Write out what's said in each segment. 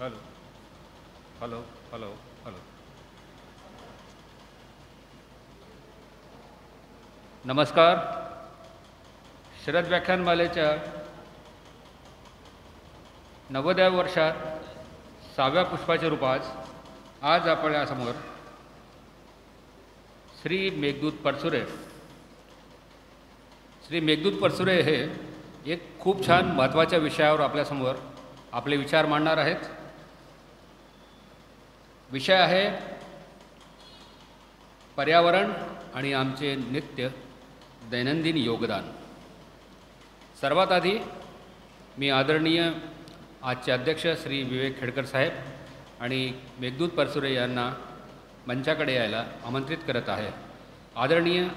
Hello hello hello hello. नमस्कार. शरद व्याख्यानमालेच्या 90व्या वर्षात 6व्या पुष्पाच्या रूपात आज आपल्यासमोर श्री मेघदूत परचुरे. श्री मेघदूत परचुरे हे एक खूप छान महत्त्वाच्या विषयावर आपल्यासमोर आपले विचार मांडणार आहेत. विषय आहे पर्यावरण आणि आमचे नित्य दैनंदिन योगदान. सर्वात आधी मी आदरणीय आजचे अध्यक्ष श्री विवेक खेडकर साहेब आणि मेघदूत परचुरे यांना मंचाकडे यायला आमंत्रित करत आहे. आदरणीय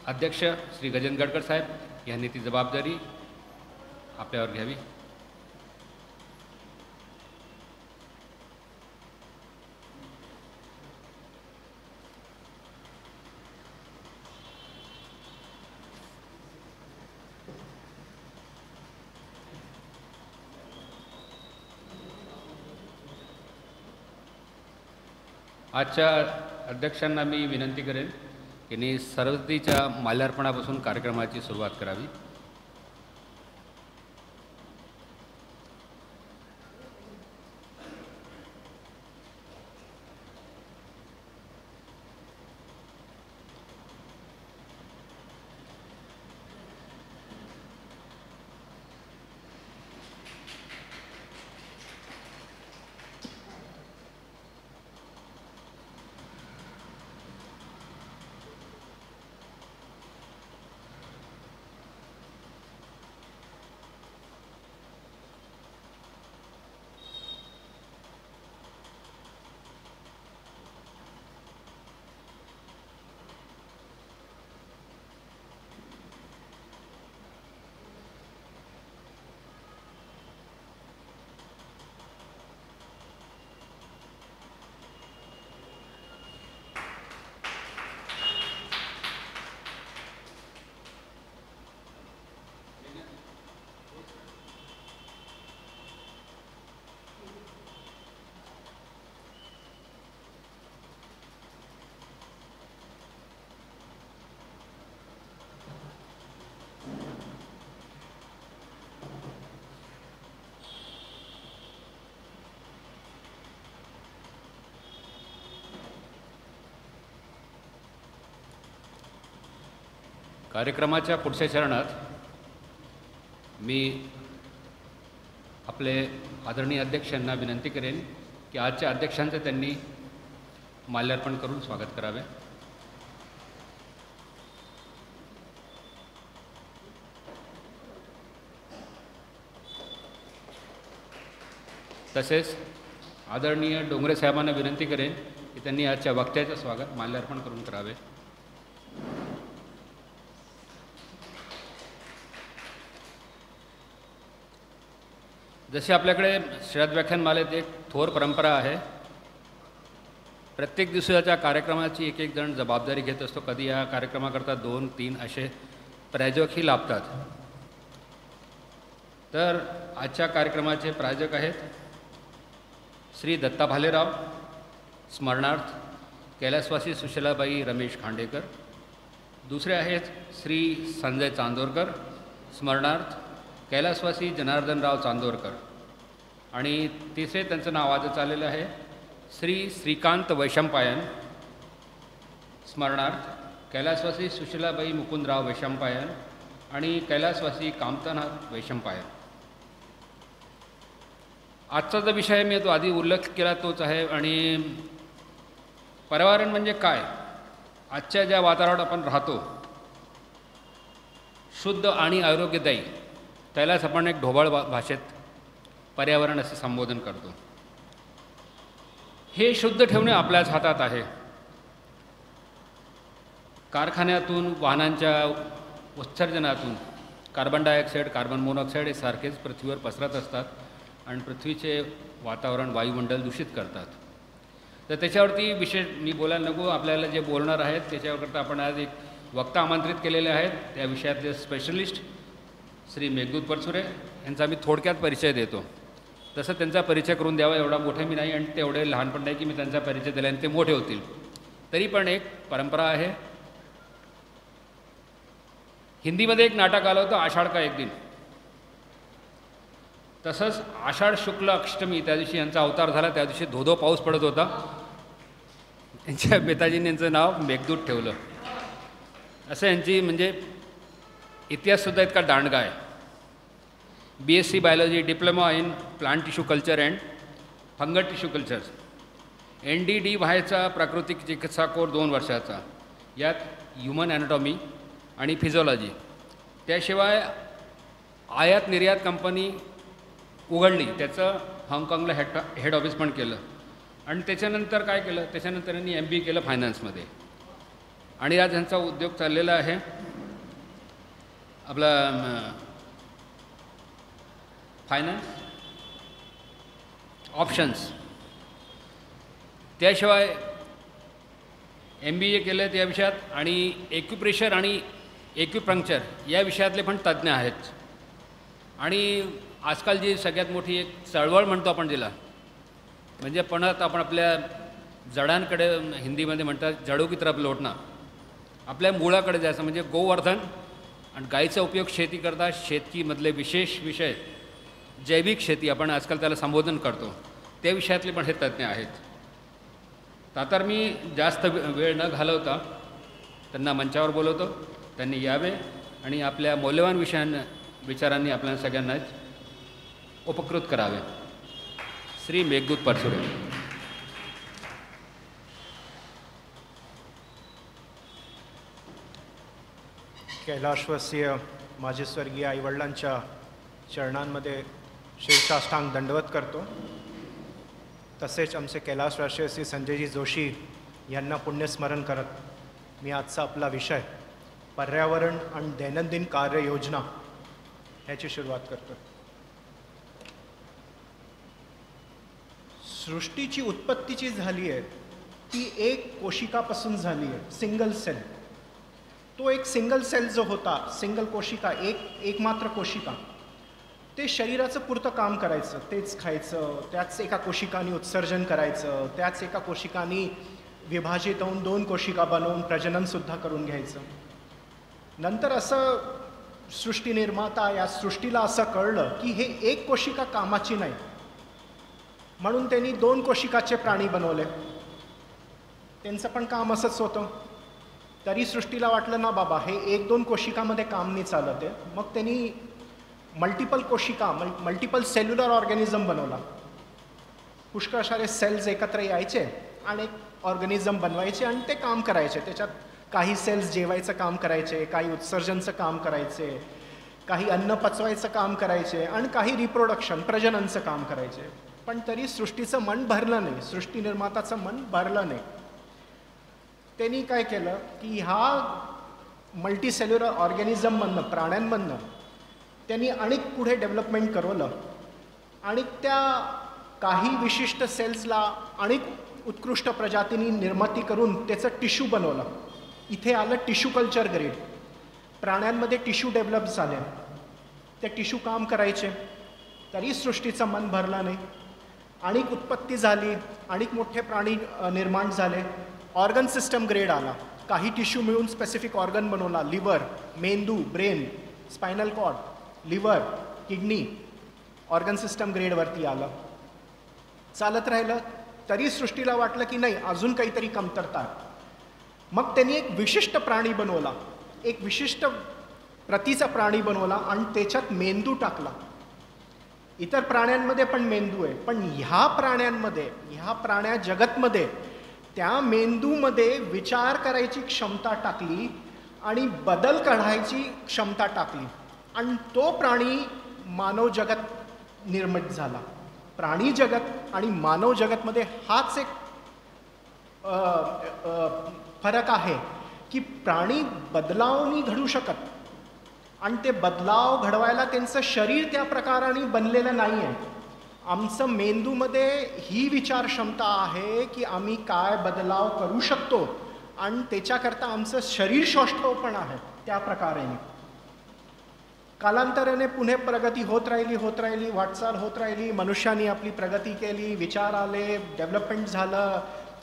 अध्यक्ष श्री गजेंद्र गडकर साहेब यांनी ती जबाबदारी आपल्यावर घ्यावी. आजच्या अध्यक्षांना मी विनंती करेन की सरस्वतीच्या माल्यार्पणापासून कार्यक्रमाची सुरुवात करावी. कार्यक्रमाच्या पुढच्या चरणात मी आपले आदरणीय अध्यक्षांना विनंती करेन की आजच्या अध्यक्षांचं त्यांनी माल्यार्पण करून स्वागत करावे. तसेच आदरणीय डोंगरे साहेबांना विनंती करेन की त्यांनी आजच्या वक्त्याचं स्वागत माल्यार्पण करून करावे. जशी आपल्याकडे शरद व्याख्यानमालेत एक थोर परंपरा आहे. प्रत्येक दिवसाच्या कार्यक्रमाची एक एक जण जबाबदारी घेत असतो. कधी या कार्यक्रमाकरता 2-3 असे प्रायोजकही लाभतात. तर आजच्या कार्यक्रमाचे प्रायोजक आहेत श्री दत्ता भालेराव स्मरणार्थ कैलासवासी सुशीलाबाई रमेश खांडेकर. दुसरे आहेत श्री संजय चांदोरकर स्मरणार्थ कैलासवासी जनार्दनराव चांदोरकर. आणि तिसरे त्यांचं नाव आज चाललेलं आहे श्री श्रीकांत वैशंपायन स्मरणार्थ कैलासवासी सुशीलाबाई मुकुंदराव वैशंपायन आणि कैलासवासी कामतानाथ वैशंपायन. आजचा जो विषय मी तो आधी उल्लेख केला तोच आहे. आणि पर्यावरण म्हणजे काय? आजच्या ज्या वातावरणात आपण राहतो शुद्ध आणि आरोग्यदायी त्यालाच आपण एक ढोबळ भाषेत पर्यावरण असे संबोधन करतो. हे शुद्ध ठेवणे आपल्याच हातात आहे. कारखान्यातून वाहनांच्या उत्सर्जनातून कार्बन डायऑक्साईड कार्बन मोनॉक्साईड हे सारखेच पृथ्वीवर पसरत असतात आणि पृथ्वीचे वातावरण वायुमंडल दूषित करतात. तर त्याच्यावरती विशेष मी बोलायला नको. आपल्याला जे बोलणार आहेत त्याच्यावरता आपण आज एक वक्ता आमंत्रित केलेले आहेत. त्या विषयातले स्पेशलिस्ट श्री मेघदूत परचुरे यांचा मी थोडक्यात परिचय देतो. तसं त्यांचा परिचय करून द्यावा. एवढा मोठे मी नाही आणि तेवढे लहान पण नाही की मी त्यांचा परिचय दिल्याने ते मोठे होतील. तरी पण एक परंपरा आहे. हिंदीमध्ये एक नाटक आलं होतं आषाढ का एक दिन. तसंच आषाढ शुक्ल अष्टमी त्या दिवशी यांचा अवतार झाला. त्या दिवशी धोधो पाऊस पडत होता. यांच्या पिताजींनी यांचं नाव मेघदूत ठेवलं. असं यांची म्हणजे इतिहाससुद्धा इतका दांडगा आहे. BSc biology, diploma in plant tissue culture and fungal tissue cultures, NDD व्हायचा प्राकृतिक चिकित्सा कोर्स 2 वर्षाचा. यात ह्युमन ॲनाटॉमी आणि फिजिओलॉजी. त्याशिवाय आयात निर्यात कंपनी उघडली. त्याचं हाँगकाँगला हेड ऑफिस पण केलं. आणि त्याच्यानंतर काय केलं, त्याच्यानंतर यांनी MBA केलं फायनान्समध्ये. आणि आज यांचा उद्योग चाललेला आहे आपला फायनान्स ऑप्शन्स. त्याशिवाय MBA केलं त्या विषयात आणि एक्युप्रेशर आणि एक्युपंक्चर या विषयातले पण तज्ज्ञ आहेत. आणि आजकाल जी सगळ्यात मोठी एक चळवळ म्हणतो आपण जिला, म्हणजे परत आपण आपल्या जडांकडे हिंदीमध्ये म्हणतात जडों की तरफ लौटना, आपल्या मुळाकडे जायचं. म्हणजे गोवर्धन आणि गाईचा उपयोग शेती करता, शेतीमधले विशेष विषय जैविक शेती आपण आजकाल त्याला संबोधन करतो, त्या विषयातले पण हे तज्ज्ञ आहेत. तर मी जास्त वेळ न घालवता त्यांना मंचावर बोलवतो. त्यांनी यावे आणि आपल्या मौल्यवान विचारांनी आपल्याला सगळ्यांना उपकृत करावे. श्री मेघदूत परसुरे. कैलाशवासीय माझे स्वर्गीय आईवडिलांच्या चरणांमध्ये शीर्षाष्टांग दंडवत करतो. तसेच आमचे कैलाशवासी श्री संजयजी जोशी यांना पुण्यस्मरण करत मी आजचा आपला विषय पर्यावरण आणि दैनंदिन कार्ययोजना ह्याची सुरुवात करतो. सृष्टीची उत्पत्ती जी झाली आहे ती एक कोशिकापासून झाली आहे, सिंगल सेल. तो एक सिंगल सेल जो होता, सिंगल कोशिका, एक मात्र कोशिका, ते शरीराचं पुरतं काम करायचं, तेच खायचं, त्याच एका कोशिकानी उत्सर्जन करायचं, त्याच एका कोशिकानी विभाजित होऊन 2 कोशिका बनवून प्रजननसुद्धा करून घ्यायचं. नंतर असं सृष्टी निर्माता या सृष्टीला असं कळलं की हे एक कोशिका कामाची नाही, म्हणून त्यांनी 2 कोशिकाचे प्राणी बनवले. त्यांचं पण काम असंच होतं. तरी सृष्टीला वाटलं ना बाबा हे 1-2 कोशिकामध्ये काम नाही चालत आहे. मग त्यांनी मल्टिपल कोशिका, मल्टिपल सेल्युलर ऑर्गॅनिझम बनवला. पुष्कळ सारे सेल्स एकत्र यायचे आणि एक ऑर्गॅनिझम बनवायचे आणि ते काम करायचे. त्याच्यात काही सेल्स जेवायचं काम करायचे, काही उत्सर्जनचं काम करायचे, काही अन्न पचवायचं काम करायचे आणि काही रिप्रोडक्शन, प्रजननचं काम करायचे. पण तरी सृष्टीचं मन भरलं नाही, सृष्टी निर्माताचं मन भरलं नाही. त्यांनी काय केलं की ह्या मल्टीसेल्युलर ऑर्गॅनिझममधनं, प्राण्यांमधनं त्यांनी अनेक पुढे डेव्हलपमेंट करवलं आणि त्या काही विशिष्ट सेल्सला अनेक उत्कृष्ट प्रजातींनी निर्मिती करून त्याचं टिश्यू बनवलं. इथे आलं टिश्यू कल्चर ग्रेड. प्राण्यांमध्ये टिश्यू डेव्हलप झाले, ते टिश्यू काम करायचे. तरी सृष्टीचं मन भरलं नाही. अनेक उत्पत्ती झाली, अनेक मोठे प्राणी निर्माण झाले. ऑर्गन सिस्टम ग्रेड आला. काही टिश्यू मिळून स्पेसिफिक ऑर्गन बनवला. लिव्हर, मेंदू, brain, spinal cord, liver, kidney, organ system ग्रेडवरती आलं. चालत राहिलं. तरी सृष्टीला वाटलं की नाही, अजून काहीतरी कमतरता आहे. मग त्यांनी एक विशिष्ट प्राणी बनवला, एक विशिष्ट प्रतीचा प्राणी बनवला आणि त्याच्यात मेंदू टाकला. इतर प्राण्यांमध्ये पण मेंदू आहे, पण ह्या प्राण्यांमध्ये, ह्या प्राण्या जगतमध्ये त्या मेंदूमध्ये विचार करायची क्षमता टाकली आणि बदल काढायची क्षमता टाकली आणि तो प्राणी मानव जगत निर्मित झाला. प्राणी जगत आणि मानव जगतमध्ये हाच एक फरक आहे की प्राणी बदलावनी घडू शकत आणि ते बदलाव घडवायला त्यांचं शरीर त्या प्रकाराने बनलेलं नाही आहे. आमचं मेंदूमध्ये ही विचार क्षमता आहे की आम्ही काय बदलाव करू शकतो आणि त्याच्याकरता आमचं शरीर सौष्ठव पण आहे त्या प्रकारे. कालांतराने पुणे प्रगती होत राहिली, वाटचाल होत राहिली, मनुष्याने आपली प्रगती केली, विचार आले, डेव्हलपमेंट झालं,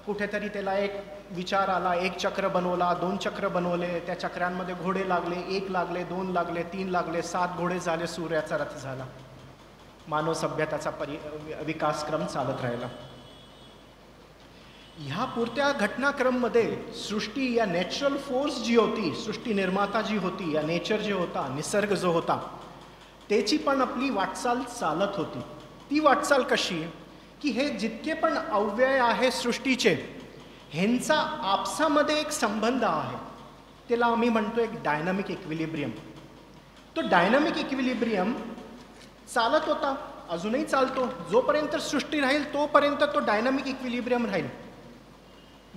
कुठेतरी त्याला एक विचार आला, एक चक्र बनवला, 2 चक्र बनवले, त्या चक्रांमध्ये घोडे लागले, 1 लागले, 2 लागले, 3 लागले, 7 घोडे झाले, सूर्याचा रथ झाला. मानव सभ्यताचा विकासक्रम चालत राहिला. ह्या पुरत्या घटनाक्रममध्ये सृष्टी या नॅचरल फोर्स जी होती, सृष्टी निर्माता जी होती, या नेचर जे होता, निसर्ग जो होता, त्याची पण आपली वाटचाल चालत होती. ती वाटचाल कशी की हे जितके पण अव्यय आहे सृष्टीचे, ह्यांचा आपसामध्ये एक संबंध आहे. त्याला आम्ही म्हणतो एक डायनामिक इक्विलिब्रियम. तो डायनामिक इक्विलिब्रियम चालत होता, अजूनही चालतो. जोपर्यंत सृष्टी राहील तोपर्यंत तो डायनामिक इक्विलिब्रियम राहील.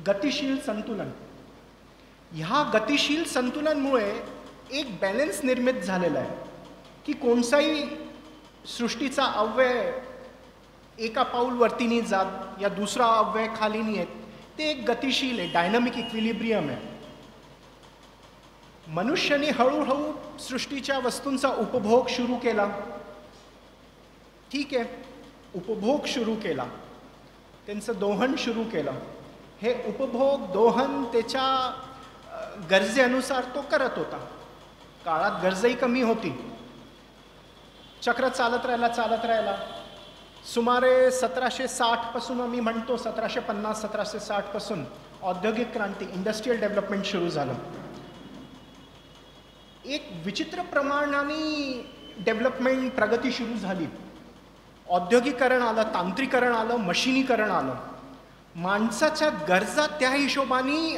गतिशील संतुलन. ह्या गतिशील संतुलनमुळे एक बॅलन्स निर्मित झालेला आहे की कोणताही सृष्टीचा अव्यय एका पाऊल वरती नाही जात, या दुसरा अव्यय खाली नाही येत. ते एक गतिशील आहे, डायनामिक इक्विलिब्रियम आहे. मनुष्याने हळूहळू सृष्टीच्या वस्तूंचा उपभोग सुरू केला. ठीक आहे, उपभोग सुरू केला, त्यांचं दोहन सुरू केलं. हे उपभोग दोहन त्याच्या गरजेनुसार तो करत होता. काळात गरजही कमी होती. चक्र चालत राहिला. सुमारे 1760 पासून आम्ही म्हणतो 1750-1760 पासून औद्योगिक क्रांती, इंडस्ट्रियल डेव्हलपमेंट सुरू झालं. एक विचित्र प्रमाणाने डेव्हलपमेंट प्रगती सुरू झाली. औद्योगिकरण आलं, तांत्रिकरण आलं, मशिनीकरण आलं. माणसाच्या गरजा त्या हिशोबाने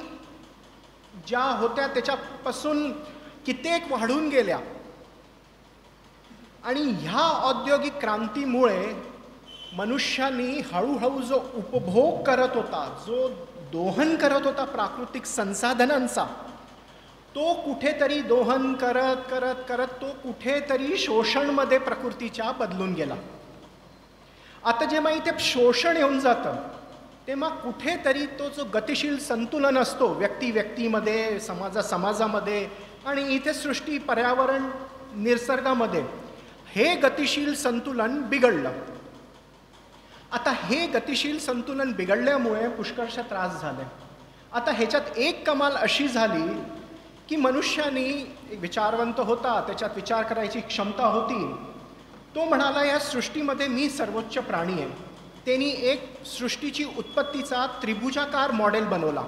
ज्या होत्या त्याच्यापासून कित्येक वाढून गेल्या. आणि ह्या औद्योगिक क्रांतीमुळे मनुष्याने हळूहळू जो उपभोग करत होता, जो दोहन करत होता प्राकृतिक संसाधनांचा, तो कुठेतरी दोहन करत करत करत तो कुठेतरी शोषणमध्ये प्रकृतीच्या बदलून गेला. आता जेव्हा इथे शोषण येऊन जातं तेव्हा कुठेतरी तो जो गतिशील संतुलन असतो व्यक्तीमध्ये, समाजामध्ये आणि इथे सृष्टी, पर्यावरण, निसर्गामध्ये, हे गतिशील संतुलन बिघडलं. आता हे गतिशील संतुलन बिघडल्यामुळे पुष्कळशा त्रास झाले. आता ह्याच्यात एक कमाल अशी झाली की मनुष्याने विचारवंत होता, त्याच्यात विचार करायची क्षमता होती. तो म्हणाला या सृष्टीमध्ये मी सर्वोच्च प्राणी आहे. त्यांनी एक सृष्टीची उत्पत्तीचा त्रिभुजाकार मॉडेल बनवला.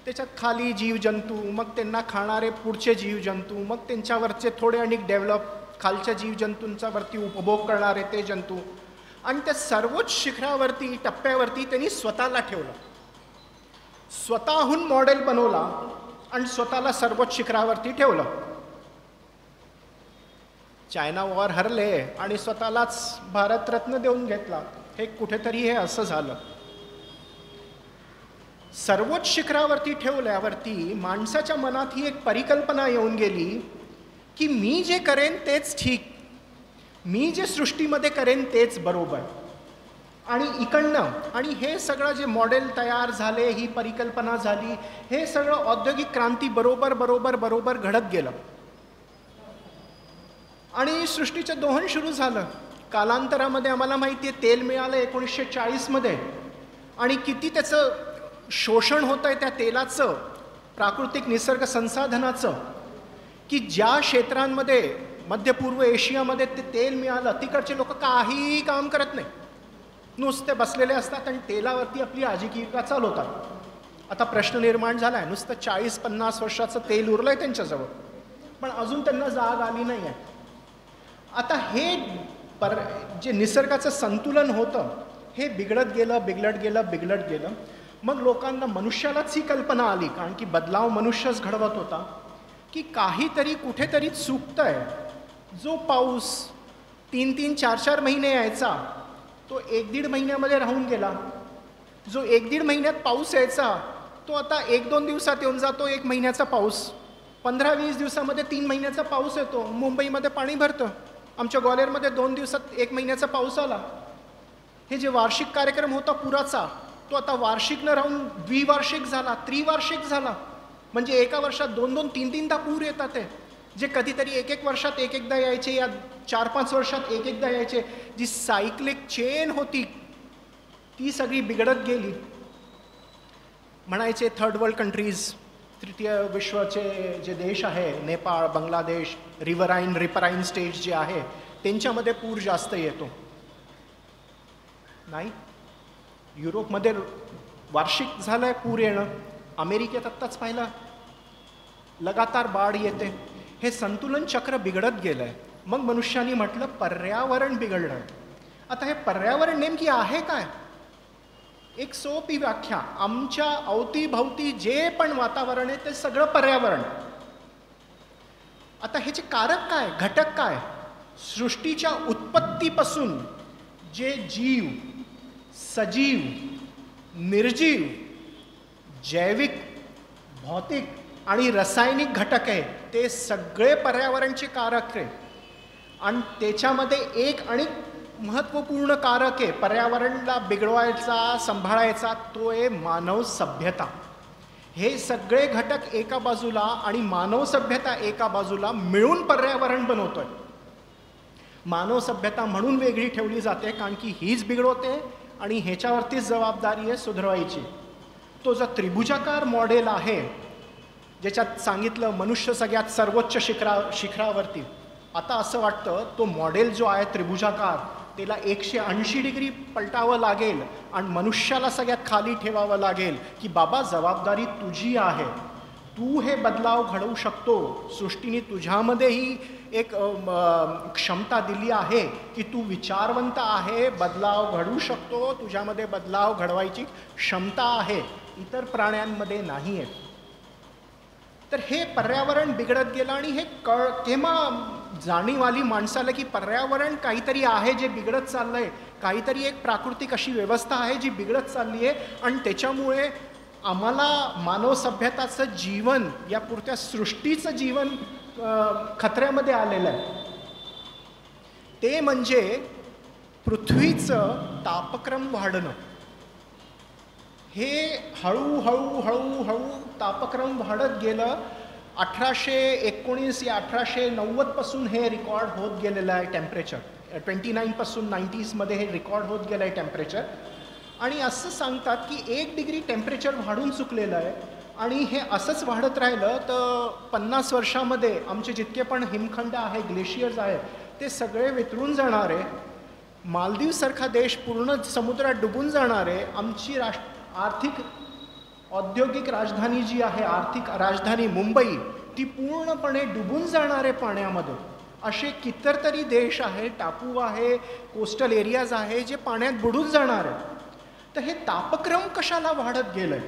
त्याच्यात खाली जीवजंतू, मग त्यांना खाणारे पुढचे जीवजंतू, मग त्यांच्यावरचे थोडे अनेक डेव्हलप, खालच्या जीवजंतूंचा वरती उपभोग करणारे ते जंतू, आणि त्या सर्वोच्च शिखरावरती, टप्प्यावरती त्यांनी स्वतःला ठेवलं. स्वतःहून मॉडेल बनवला आणि स्वतःला सर्वोच्च शिखरावरती ठेवलं. चायना वॉर हरले आणि स्वतःलाच भारतरत्न देऊन घेतला. हे कुठेतरी हे असं झालं. सर्वोच्च शिखरावरती ठेवल्यावरती माणसाच्या मनात ही एक परिकल्पना येऊन गेली की मी जे करेन तेच ठीक, मी जे सृष्टीमध्ये करेन तेच बरोबर. आणि इकडनं आणि हे सगळं जे मॉडेल तयार झाले, ही परिकल्पना झाली, हे सगळं औद्योगिक क्रांती बरोबर घडत गेलं आणि सृष्टीचं दोहन सुरू झालं. कालांतरामध्ये आम्हाला माहिती आहे तेल मिळालं 1940 मध्ये, आणि किती त्याचं शोषण होत आहे त्या तेलाचं, प्राकृतिक निसर्ग संसाधनाचं, की ज्या क्षेत्रांमध्ये मध्य पूर्व एशियामध्ये ते तेल मिळालं तिकडचे लोक काहीही काम करत नाही, नुसते बसलेले असतात आणि तेलावरती आपली आजीविका चालवतात. आता प्रश्न निर्माण झाला आहे, नुसतं 40-50 वर्षाचं तेल उरलं आहे त्यांच्याजवळ, पण अजून त्यांना जाग आली नाही आहे. आता हे जे निसर्गाचं संतुलन होतं हे बिघडत गेलं. मग लोकांना, मनुष्यालाच ही कल्पना आली, कारण की बदलाव मनुष्यच घडवत होता, की काहीतरी कुठेतरी चुकतंय. जो पाऊस 3-3, 4-4 महिने यायचा तो 1-1.5 महिन्यामध्ये राहून गेला. जो 1-1.5 महिन्यात पाऊस यायचा तो आता 1-2 दिवसात येऊन जातो. 1 महिन्याचा पाऊस 15-20 दिवसामध्ये 3 महिन्याचा पाऊस येतो. मुंबईमध्ये पाणी भरतं. आमच्या ग्वाल्हेरमध्ये 2 दिवसात 1 महिन्याचा पाऊस आला. हे जे वार्षिक कार्यक्रम होता पुराचा, तो आता वार्षिक न राहून द्विवार्षिक झाला, त्रिवार्षिक झाला. म्हणजे एका वर्षात 2-2, 3-3दा पूर येतात. जे कधीतरी एक एक वर्षात एक एकदा यायचे, या 4-5 वर्षात एक एकदा यायचे, जी सायक्लिक चेन होती ती सगळी बिघडत गेली. म्हणायचे थर्ड वर्ल्ड कंट्रीज, तृतीय विश्वाचे जे देश आहे, नेपाळ, बांगलादेश, रिपराईन स्टेट जे आहे, त्यांच्यामध्ये पूर जास्त येतो. नाही, युरोपमध्ये वार्षिक झालंय पूर येणं. अमेरिकेत आत्ताच पाहिलं, लगातार बाढ येते. हे संतुलन चक्र बिघडत गेलंय. मग मनुष्याने म्हटलं पर्यावरण बिघडलंय. आता हे पर्यावरण नेमकी आहे काय? एक सोपी व्याख्या, आमच्या अवतीभवती जे पण वातावरण आहे ते सगळं पर्यावरण. आता ह्याचे कारक काय, घटक काय? सृष्टीच्या उत्पत्तीपासून जे जीव, सजीव, निर्जीव, जैविक, भौतिक आणि रासायनिक घटक आहे, ते सगळे पर्यावरणचे कारक आहे. आणि त्याच्यामध्ये एक आणि महत्त्वपूर्ण कारक आहे पर्यावरणला बिघडवायचा, सांभाळायचा, तो आहे मानव सभ्यता. हे सगळे घटक एका बाजूला आणि मानव सभ्यता एका बाजूला मिळून पर्यावरण बनवतोय. मानव सभ्यता म्हणून वेगळी ठेवली जाते कारण की हीच बिघडवते आणि ह्याच्यावरतीच जबाबदारी आहे सुधारवायची. तो जो त्रिभुजाकार मॉडेल आहे, ज्याच्यात सांगितलं मनुष्य सगळ्यात सर्वोच्च शिखरावरती, आता असं वाटतं तो मॉडेल जो आहे त्रिभुजाकार, त्याला 180 डिग्री पलटावं लागेल आणि मनुष्याला सगळ्यात खाली ठेवावं लागेल की बाबा जबाबदारी तुझी आहे, तू हे बदलाव घडवू शकतो. सृष्टीने तुझ्यामध्येही एक क्षमता दिली आहे की तू विचारवंत आहे, बदलाव घडवू शकतो, तुझ्यामध्ये बदलाव घडवायची क्षमता आहे, इतर प्राण्यांमध्ये नाही आहे. तर हे पर्यावरण बिघडत गेलं आणि हे केव्हा जाणीव आली माणसाला की पर्यावरण काहीतरी आहे जे बिघडत चाललंय, काहीतरी एक प्राकृतिक अशी व्यवस्था आहे जी बिघडत चालली आहे आणि त्याच्यामुळे आम्हाला मानव सभ्यताचं जीवन, या पुरत्या सृष्टीचं जीवन खतऱ्यामध्ये आलेलं आहे. ते म्हणजे पृथ्वीचं तापक्रम वाढणं. हे हळूहळू हळूहळू तापक्रम वाढत गेलं. 1819 या 1890 पासून हे रेकॉर्ड होत गेलेलं आहे टेम्परेचर. 29 पासून 90s हे रेकॉर्ड होत गेलं आहे टेम्परेचर. आणि असं सांगतात की 1 डिग्री टेम्परेचर वाढून चुकलेलं आहे आणि हे असंच वाढत राहिलं तर 50 वर्षामध्ये आमचे जितके पण हिमखंड आहे, ग्लेशियर्स आहे, ते सगळे वितळून जाणार आहे. मालदीवसारखा देश पूर्ण समुद्रात डुबून जाणार आहे. आमची आर्थिक औद्योगिक राजधानी जी आहे, आर्थिक राजधानी मुंबई, ती पूर्णपणे डुबून जाणार आहे पाण्यामध्ये. असे कितीतरी देश आहे, टापू आहे, कोस्टल एरियाज आहे जे पाण्यात बुडून जाणार आहे. तर हे तापक्रम कशाला वाढत गेलंय?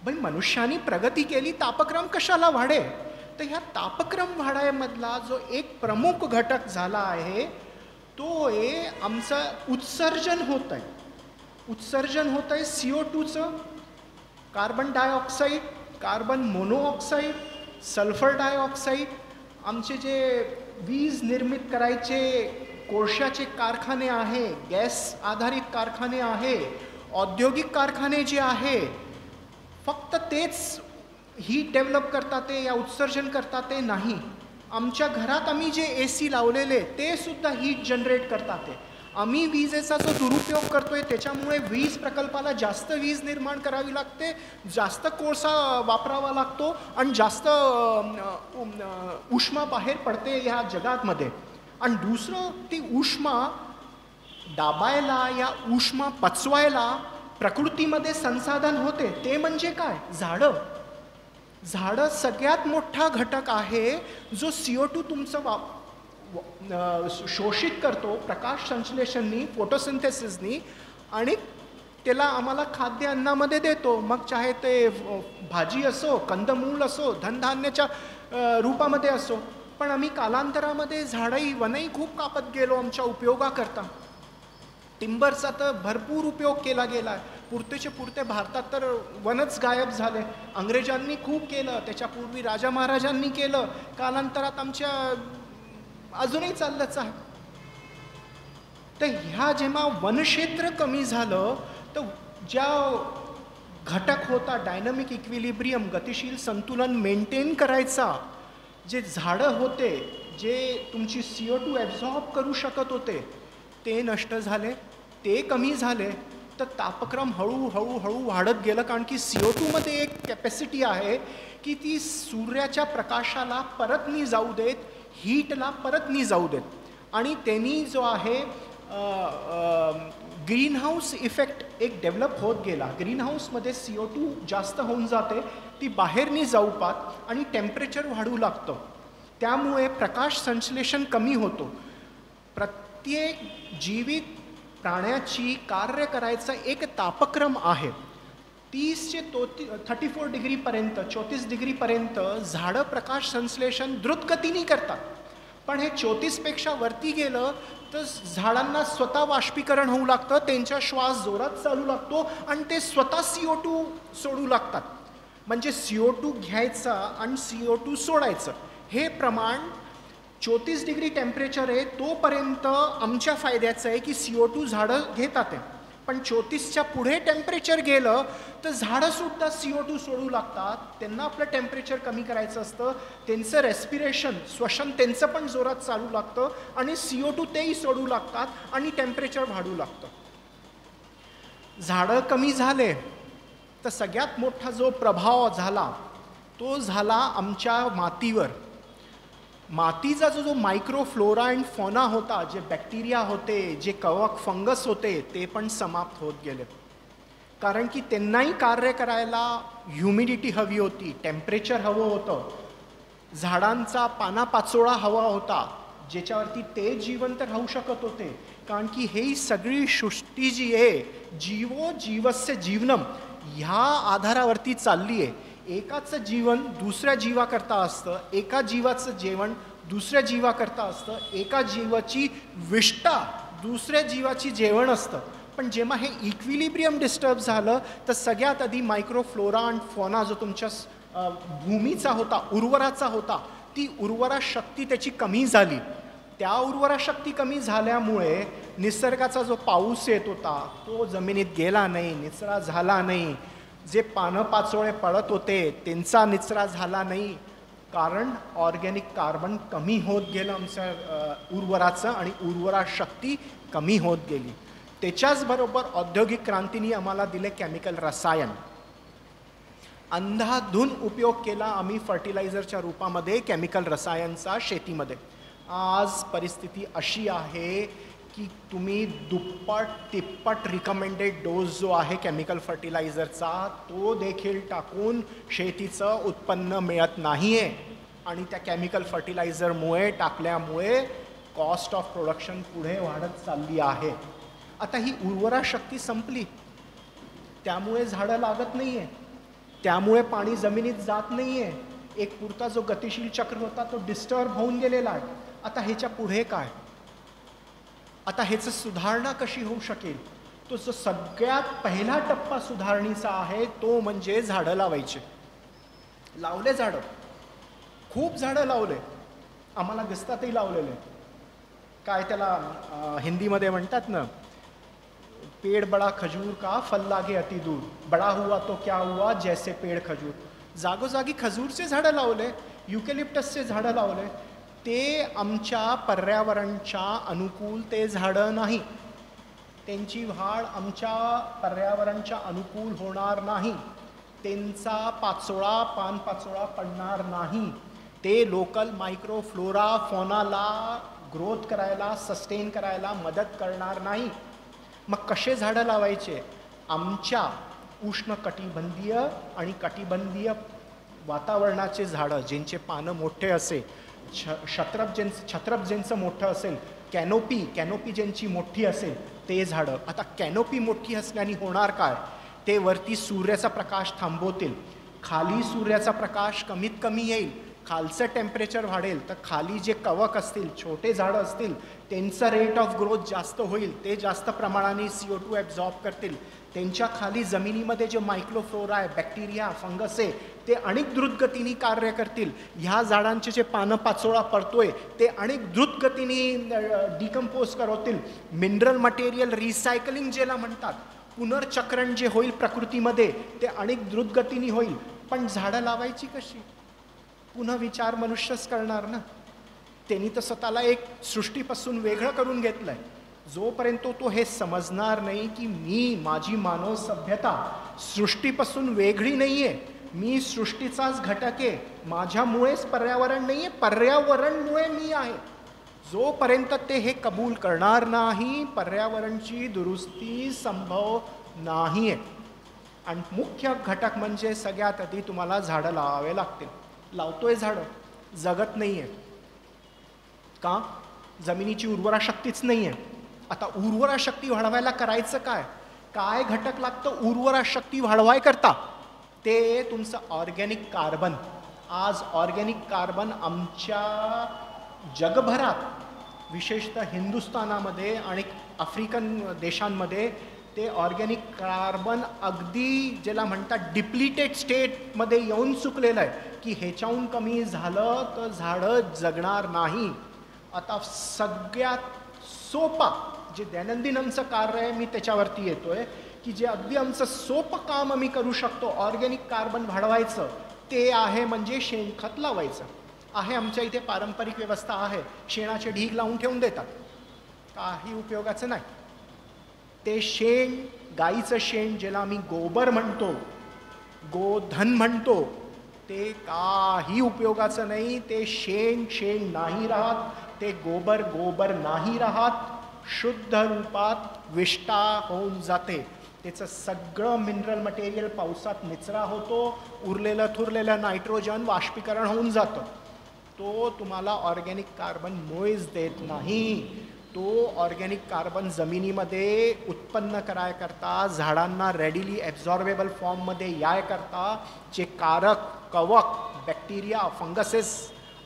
भाई मनुष्यानी प्रगती केली, तापक्रम कशाला वाढे? तर ह्या तापक्रम वाढायमधला जो एक प्रमुख घटक झाला आहे तो आहे आमचं उत्सर्जन होत आहे. उत्सर्जन होत आहे CO2चं, carbon dioxide, carbon monoxide, sulphur dioxide. आमचे जे वीज निर्मित करायचे कोळशाचे कारखाने आहे, गॅस आधारित कारखाने आहे, औद्योगिक कारखाने जे आहे, फक्त तेच हीट डेव्हलप करतात ते या उत्सर्जन करतात ते नाही. आमच्या घरात आम्ही जे AC लावलेले ते सुद्धा हीट जनरेट करतात ते. आम्ही विजेचा जो दुरुपयोग करतोय त्याच्यामुळे वीज प्रकल्पाला जास्त वीज निर्माण करावी लागते, जास्त कोळसा वापरावा लागतो आणि जास्त उष्मा बाहेर पडते ह्या जगामध्ये. आणि दुसरं, ती उष्मा दाबायला या उष्मा पचवायला प्रकृतीमध्ये संसाधन होते, ते म्हणजे काय? झाडं. झाडं सगळ्यात मोठा घटक आहे जो CO2 तुमचं शोषित करतो प्रकाश संश्लेषणनी, फोटोसिंथेसिसनी, आणि त्याला आम्हाला खाद्य अन्नामध्ये देतो. मग चाहे ते भाजी असो, कंदमूल असो, धनधान्याच्या रूपामध्ये असो. पण आम्ही कालांतरामध्ये झाडंही, वनही खूप कापत गेलो आमच्या उपयोगाकरता. टिंबरचा तर भरपूर उपयोग केला गेला आहे. पुरतेच्या पुरते भारतात तर वनच गायब झाले. अंग्रेजांनी खूप केलं, त्याच्यापूर्वी राजा महाराजांनी केलं, कालांतरात आमच्या अजूनही चाललंच आहे. तर ह्या जेव्हा वनक्षेत्र कमी झालं तर ज्या घटक होता डायनामिक इक्विलिब्रियम, गतिशील संतुलन मेंटेन करायचा, जे झाडं होते, जे तुमची CO2 ॲब्झॉर्ब करू शकत होते, ते नष्ट झाले, ते कमी झाले, तर तापक्रम हळूहळू वाढत गेलं. कारण की CO2मध्ये एक कॅपॅसिटी आहे की ती सूर्याच्या प्रकाशाला परत नाही जाऊ देत, हीटला परत नाही जाऊ देत. आणि त्यांनी जो आहे ग्रीन हाऊस इफेक्ट एक डेव्हलप होत गेला. ग्रीन हाऊसमध्ये CO2 जास्त होऊन जाते, ती बाहेर नाही जाऊ पाहत आणि टेम्परेचर वाढू लागतं. त्यामुळे प्रकाश संश्लेषण कमी होतो. प्रत्येक जीवित प्राण्याची कार्य करायचा एक तापक्रम आहे. 30 ते 34 डिग्रीपर्यंत 34 डिग्रीपर्यंत झाडं प्रकाश संश्लेषण द्रुतगतीने करतात. पण हे 34पेक्षा वरती गेलं तर झाडांना स्वतः बाष्पीकरण होऊ लागतं, त्यांचा श्वास जोरात चालू लागतो आणि ते स्वतः CO2 सोडू लागतात. म्हणजे CO2 घ्यायचा आणि CO2 सोडायचं हे प्रमाण 34 डिग्री टेम्परेचर आहे तोपर्यंत आमच्या फायद्याचं आहे की CO2 झाडं घेतात आहे. पण 34च्या पुढे टेम्परेचर गेलं तर झाडंसुद्धा CO2 सोडू लागतात. त्यांना आपलं टेम्परेचर कमी करायचं असतं, त्यांचं रेस्पिरेशन श्वसन त्यांचं पण जोरात चालू लागतं आणि CO2 तेही सोडू लागतात आणि टेम्परेचर वाढू लागतं. झाडं कमी झाले तर सगळ्यात मोठा जो प्रभाव झाला तो झाला आमच्या मातीवर. मातीचा जो मायक्रोफ्लोरा अँड फॉना होता, जे बॅक्टेरिया होते, जे कवक फंगस होते, ते पण समाप्त होत गेले. कारण की त्यांनाही कार्य करायला ह्युमिडिटी हवी होती, टेम्परेचर हवं होतं, झाडांचा पानापाचोळा हवा होता, ज्याच्यावरती ते जिवंत राहू शकत होते. कारण की ही सगळी सृष्टी जी आहे, जीवो जीवस्य जीवनम ह्या आधारावरती चालली आहे. एकाचं जीवन दुसऱ्या जीवाकरता असतं, एका जीवाचं जेवण दुसऱ्या जीवाकरता असतं, एका जीवाची विष्ठा दुसऱ्या जीवाची जेवण असतं. पण जेव्हा हे इक्विलिब्रियम डिस्टर्ब झालं तर सगळ्यात आधी मायक्रोफ्लोरा अँड फॉना जो तुमच्या भूमीचा होता, उर्वराचा होता, ती उर्वरा शक्ती त्याची कमी झाली. त्या उर्वरा शक्ती कमी झाल्यामुळे निसर्गाचा जो पाऊस येत होता तो जमिनीत गेला नाही, निचरा झाला नाही. जे पानं पाचोळे पडत होते त्यांचा निचरा झाला नाही, कारण ऑर्गॅनिक कार्बन कमी होत गेलं आमच्या उर्वराचं आणि उर्वरा शक्ती कमी होत गेली. त्याच्याचबरोबर औद्योगिक क्रांतीने आम्हाला दिले केमिकल रसायन. अंधाधुंद उपयोग केला आम्ही फर्टिलायझरच्या रूपामध्ये केमिकल रसायनचा शेतीमध्ये. आज परिस्थिती अशी आहे की तुम्ही दुप्पट तिप्पट रिकमेंडेड डोस जो आहे केमिकल फर्टिलायझरचा तो देखील टाकून शेतीचं उत्पन्न मिळत नाही आहे. आणि त्या केमिकल फर्टिलायझरमुळे टाकल्यामुळे कॉस्ट ऑफ प्रोडक्शन पुढे वाढत चालली आहे. आता ही उर्वरा शक्ती संपली, त्यामुळे झाडं लागत नाही आहे, त्यामुळे पाणी जमिनीत जात नाही आहे. एक पुरता जो गतिशील चक्र होता तो डिस्टर्ब होऊन गेलेला आहे. आता ह्याच्या पुढे काय? आता ह्याचं सुधारणा कशी होऊ शकेल? तो जो सगळ्यात पहिला टप्पा सुधारणीचा आहे तो म्हणजे झाडं लावायचे. लावले झाडं, खूप झाडं लावले, आम्हाला दिसतातही लावलेले. काय त्याला हिंदीमध्ये म्हणतात ना, पेड़ बड़ा खजूर का फल लागे अति दूर, बड़ा हुआ तो क्या हुआ जैसे पेड़ खजूर. जागोजागी खजूरचे झाडं लावले, युकेलिप्टसचे झाडं लावले. ते आमच्या पर्यावरणच्या अनुकूल ते झाडं नाही, त्यांची वाढ आमच्या पर्यावरणच्या अनुकूल होणार नाही, त्यांचा पाचोळा पानपाचोळा पडणार नाही, ते लोकल मायक्रोफ्लोरा फॉनाला ग्रोथ करायला सस्टेन करायला मदत करणार नाही. मग कसे झाडं लावायचे? आमच्या उष्णकटिबंधीय आणि कटिबंधीय वातावरणाचे झाडं, ज्यांचे पानं मोठे असे, छत्रप ज्यांचं मोठं असेल, कॅनोपी ज्यांची मोठी असेल ते झाडं. आता कॅनोपी मोठी असल्याने होणार काय? ते वरती सूर्याचा प्रकाश थांबवतील, खाली सूर्याचा प्रकाश कमीत कमी येईल, खालचं टेम्परेचर वाढेल, तर खाली जे कवक असतील, छोटे झाडं असतील, त्यांचं रेट ऑफ ग्रोथ जास्त होईल, ते जास्त प्रमाणाने CO2 ॲब्झॉर्ब करतील. त्यांच्या खाली जमिनीमध्ये जे मायक्रोफ्लोरा आहे, बॅक्टेरिया, फंगस आहे, ते अनेक द्रुतगतीने कार्य करतील. ह्या झाडांचे जे पानं पाचोळा पडतोय ते अनेक द्रुतगतीने डिकम्पोज करवतील. मिनरल मटेरियल रिसायकलिंग ज्याला म्हणतात, पुनर्चक्रण जे होईल प्रकृतीमध्ये ते अनेक द्रुतगतीने होईल. पण झाडं लावायची कशी? पुन्हा विचार मनुष्यच करणार ना. त्यांनी तर स्वतःला एक सृष्टीपासून वेगळं करून घेतलंय. जोपर्यंत तो हे समजणार नाही की मी, माझी मानव सभ्यता सृष्टीपासून वेगळी नाही आहे, मी सृष्टीचाच घटक आहे, माझ्यामुळेच पर्यावरण नाही आहे, पर्यावरणमुळे मी आहे, जोपर्यंत ते हे कबूल करणार नाही, पर्यावरणची दुरुस्ती संभव नाही आहे. आणि मुख्य घटक म्हणजे सगळ्यात आधी तुम्हाला झाडं लावावे लागतील. लावतोय झाडं, जगत नाही आहे का? जमिनीची उर्वरा शक्तीच नाही आहे. आता उर्वरा शक्ती वाढवायला करायचं काय? काय घटक लागतं उर्वरा शक्ती वाढवाय करता? ते तुमचं ऑर्गॅनिक कार्बन. आज ऑर्गॅनिक कार्बन आमच्या जगभरात विशेषतः हिंदुस्थानामध्ये आणि आफ्रिकन देशांमध्ये ते ऑर्गॅनिक कार्बन अगदी ज्याला म्हणतात डिप्लिटेड स्टेटमध्ये येऊन चुकलेलं आहे की ह्याच्याहून कमी झालं तर झाडं जगणार नाही. आता सगळ्यात सोपा जे दैनंदिन आमचं कार्य आहे मी त्याच्यावरती येतोय की जे अगदी आमचं सोपं काम आम्ही करू शकतो ऑर्गॅनिक कार्बन वाढवायचं, ते आहे म्हणजे शेणखत लावायचं. आहे आमच्या इथे पारंपरिक व्यवस्था आहे, शेणाचे ढीग लावून ठेवून देतात, काही उपयोगाचं नाही. ते शेण, गाईचं शेण ज्याला आम्ही गोबर म्हणतो, गोधन म्हणतो, ते काही उपयोगाचं नाही. ते शेण शेण नाही राहत, ते गोबर गोबर नाही राहत, शुद्ध रूपात विष्ठा होऊन जाते. त्याचं सगळं मिनरल मटेरियल पावसात निचरा होतो, उरलेलं थुरलेलं नायट्रोजन वाष्पीकरण होऊन जातं. तो तुम्हाला ऑर्गॅनिक कार्बन मुळीच देत नाही. तो ऑर्गॅनिक कार्बन जमिनीमध्ये उत्पन्न करायकरता, झाडांना रेडिली ॲब्झॉर्बेबल फॉर्ममध्ये यायकरता जे कारक, कवक, बॅक्टेरिया, फंगसेस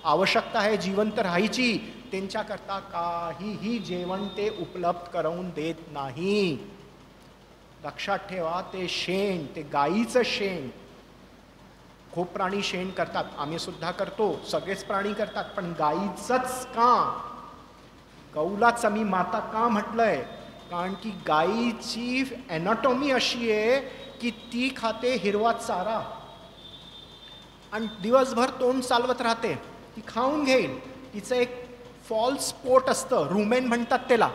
आवश्यकता आहे जिवंत राहायची, त्यांच्याकरता काहीही जेवण ते उपलब्ध करून देत नाही. लक्षात ठेवा, ते शेण, ते गाईचं शेण, खूप प्राणी शेण करतात, आम्ही सुद्धा करतो, सगळेच प्राणी करतात, पण गाईचंच का? गौलाच आम्ही माता का म्हटलंय? कारण की गाईची ॲनाटॉमी अशी आहे की ती खाते हिरवा चारा आणि दिवसभर तोंड चालवत राहते. ती खाऊन घेईल, तिचं एक फॉल्स पोट असतं, रुमेन म्हणतात त्याला,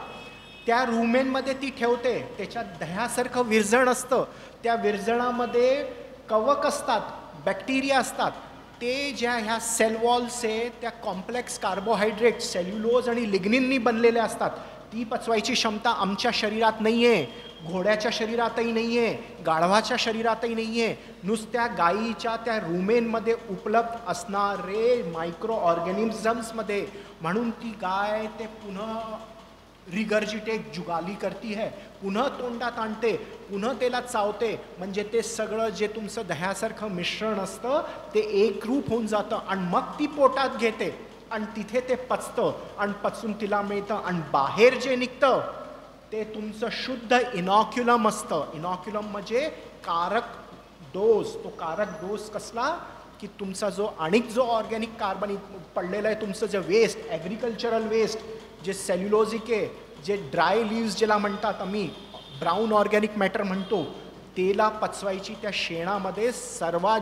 त्या रुमेनमध्ये ती ठेवते. त्याच्यात दह्यासारखं विरजण असतं, त्या विरजणामध्ये कवक असतात, बॅक्टेरिया असतात. ते ज्या ह्या सेल वॉल्स आहे त्या कॉम्प्लेक्स कार्बोहायड्रेट, सेल्युलोज आणि लिग्निननी बनलेले असतात. ती पचवायची क्षमता आमच्या शरीरात नाही आहे, घोड्याच्या शरीरातही नाही आहे, गाढवाच्या शरीरातही नाही आहे. नुसत्या गायीच्या त्या रुमेनमध्ये उपलब्ध असणारे मायक्रो ऑर्गॅनिझम्समध्ये, म्हणून ती गाय ते पुन्हा रिगर्जिटेट जुगाली करती है, पुन्हा तोंडात आणते, पुन्हा त्याला चावते. म्हणजे ते सगळं जे तुमचं दह्यासारखं मिश्रण असतं ते एकरूप होऊन जातं आणि मग ती पोटात घेते आणि तिथे ते पचतं आणि पचून तिला मिळतं. आणि बाहेर जे निघतं ते तुमचं शुद्ध इनॉक्युलम असतं. इनॉक्युलम म्हणजे कारक डोस. तो कारक डोस कसला की तुमचा जो आणिक जो ऑर्गॅनिक कार्बन पडलेला आहे, तुमचं जे वेस्ट, ॲग्रिकल्चरल वेस्ट, जे सेल्युलोजिक आहे, जे ड्राय लिव्ज ज्याला म्हणतात आम्ही, ब्राऊन ऑर्गॅनिक मॅटर म्हणतो, तेला पचवायची त्या शेणामध्ये सर्वात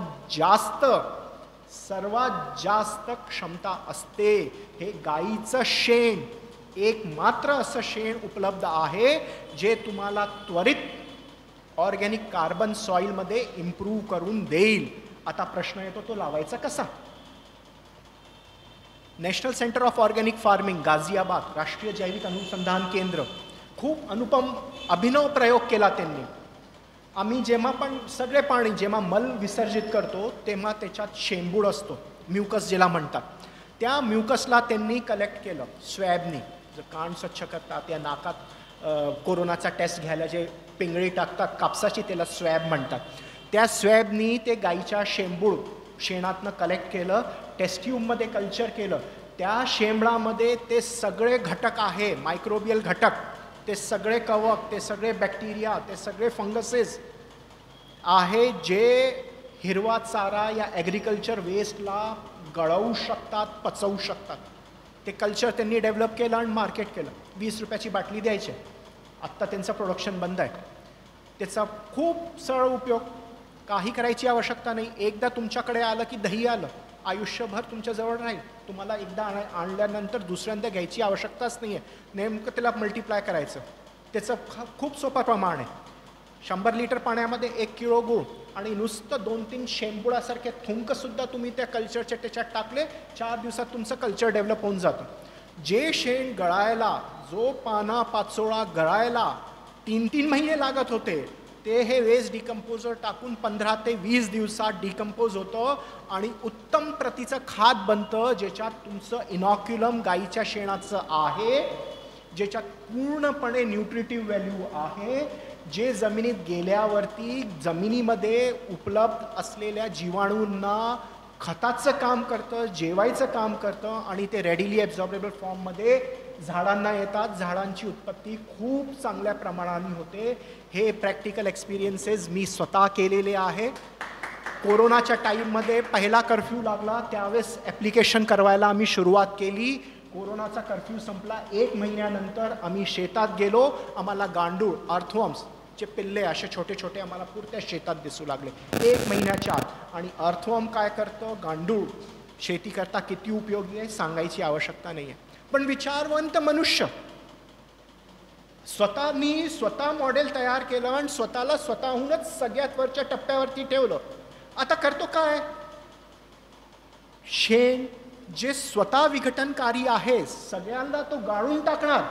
जास्त क्षमता असते. हे गाईचं शेण एक मात्र असं शेण उपलब्ध आहे जे तुम्हाला त्वरित ऑर्गॅनिक कार्बन सॉईलमध्ये इम्प्रूव्ह करून देईल. आता प्रश्न येतो, तो लावायचा कसा? National centre of organic farming, Ghaziabad, राष्ट्रीय जैविक अनुसंधान केंद्र, खूप अनुपम अभिनव प्रयोग केला त्यांनी. आम्ही जेव्हा पण सगळे पाणी जेव्हा मल विसर्जित करतो तेव्हा त्याच्यात शेंबूड असतो, म्युकस ज्याला म्हणतात. त्या म्युकसला त्यांनी कलेक्ट केलं स्वॅबनी. जर कान स्वच्छ करतात, या नाकात कोरोनाचा टेस्ट घ्यायला जे पिंगळी टाकतात कापसाची, त्याला स्वॅब म्हणतात. त्या स्वॅबनी ते गाईच्या शेणातनं कलेक्ट केलं, टेस्ट ट्यूबमध्ये कल्चर केलं. त्या शेंबडामध्ये ते सगळे घटक आहे, मायक्रोबियल घटक, ते सगळे कवक, ते सगळे बॅक्टेरिया, ते सगळे फंगसेस आहे जे हिरवा चारा या ॲग्रिकल्चर वेस्टला गळवू शकतात, पचवू शकतात. ते कल्चर त्यांनी डेव्हलप केलं आणि मार्केट केलं. 20 रुपयाची बाटली द्यायची. आत्ता त्यांचं प्रोडक्शन बंद आहे. त्याचा खूप सरळ उपयोग, काही करायची आवश्यकता नाही. एकदा तुमच्याकडे आलं की दही आलं, आयुष्यभर तुमच्याजवळ राहील. तुम्हाला एकदा आणल्यानंतर दुसऱ्यांदा घ्यायची आवश्यकताच नाही आहे. नेमकं त्याला मल्टिप्लाय करायचं. त्याचं खूप सोपं प्रमाण आहे. 100 लिटर पाण्यामध्ये 1 किलो गूळ आणि नुसतं 2-3 शेंबुडासारखे थुंकसुद्धा तुम्ही त्या कल्चरच्या त्याच्यात टाकले, 4 दिवसात तुमचं कल्चर डेव्हलप होऊन जातं. जे शेण गळायला, जो पाना पाचोळा गळायला 3-3 महिने लागत होते, ते हे वेस्ट डिकम्पोजर टाकून 15 ते 20 दिवसात डिकम्पोज होतं आणि उत्तम प्रतीचं खाद बनतं, ज्याच्यात तुमचं इनॉक्युलम गाईच्या शेणाचं आहे, ज्याच्यात पूर्णपणे न्यूट्रिटिव्ह व्हॅल्यू आहे, जे जमिनीत गेल्यावरती जमिनीमध्ये उपलब्ध असलेल्या जीवाणूंना खताचं काम करतं, जेवायचं काम करतं आणि ते रेडिली ॲब्झॉर्बेबल फॉर्ममध्ये झाडांना येतात. झाडांची उत्पत्ती खूप चांगल्या प्रमाणाने होते. हे प्रॅक्टिकल एक्सपिरियन्सेस मी स्वतः केलेले आहे. कोरोनाच्या टाईममध्ये पहिला कर्फ्यू लागला, त्यावेळेस ॲप्लिकेशन करवायला आम्ही सुरुवात केली. कोरोनाचा कर्फ्यू संपला, 1 महिन्यानंतर आम्ही शेतात गेलो. आम्हाला गांडूळ, अर्थवॉर्म्स चे पिल्ले असे छोटे छोटे आम्हाला पुरत्या शेतात दिसू लागले 1 महिन्याच्या आत. आणि अर्थवॉर्म काय करतं, गांडूळ शेती करता किती उपयोगी आहे सांगायची आवश्यकता नाही आहे. पण विचारवंत मनुष्य स्वतः मॉडेल तयार केलं आणि स्वतःला स्वतःहूनच सगळ्यात वरच्या टप्प्यावरती ठेवलं. आता करतो काय, शेण जे स्वतः विघटनकारी आहे, सगळ्यांना तो गाळून टाकणार,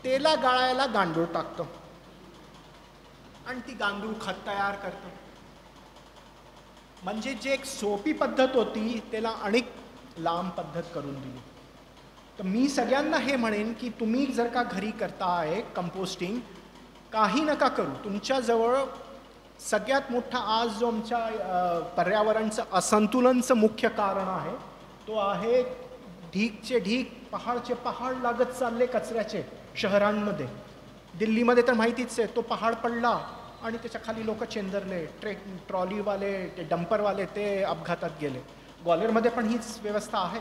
तेला गाळायला गांडूळ टाकतो आणि ती गांडूळ खत तयार करतो. म्हणजे जे एक सोपी पद्धत होती त्याला अनेक लांब पद्धत करून दिली. तर मी सगळ्यांना हे म्हणेन की तुम्ही जर का घरी करता आहे कंपोस्टिंग, काही नका करू. तुमच्याजवळ सगळ्यात मोठा आज जो आमच्या पर्यावरणचं असंतुलनचं मुख्य कारण आहे, तो आहे ढीकचे ढीक, पहाडचे पहाड लागत चालले कचऱ्याचे शहरांमध्ये. दिल्लीमध्ये तर माहितीच आहे, तो पहाड पडला आणि त्याच्या खाली लोक चेंदरले, ट्रॉलीवाले, ते डंपरवाले ते अपघातात गेले. ग्वाल्हेरमध्ये पण हीच व्यवस्था आहे,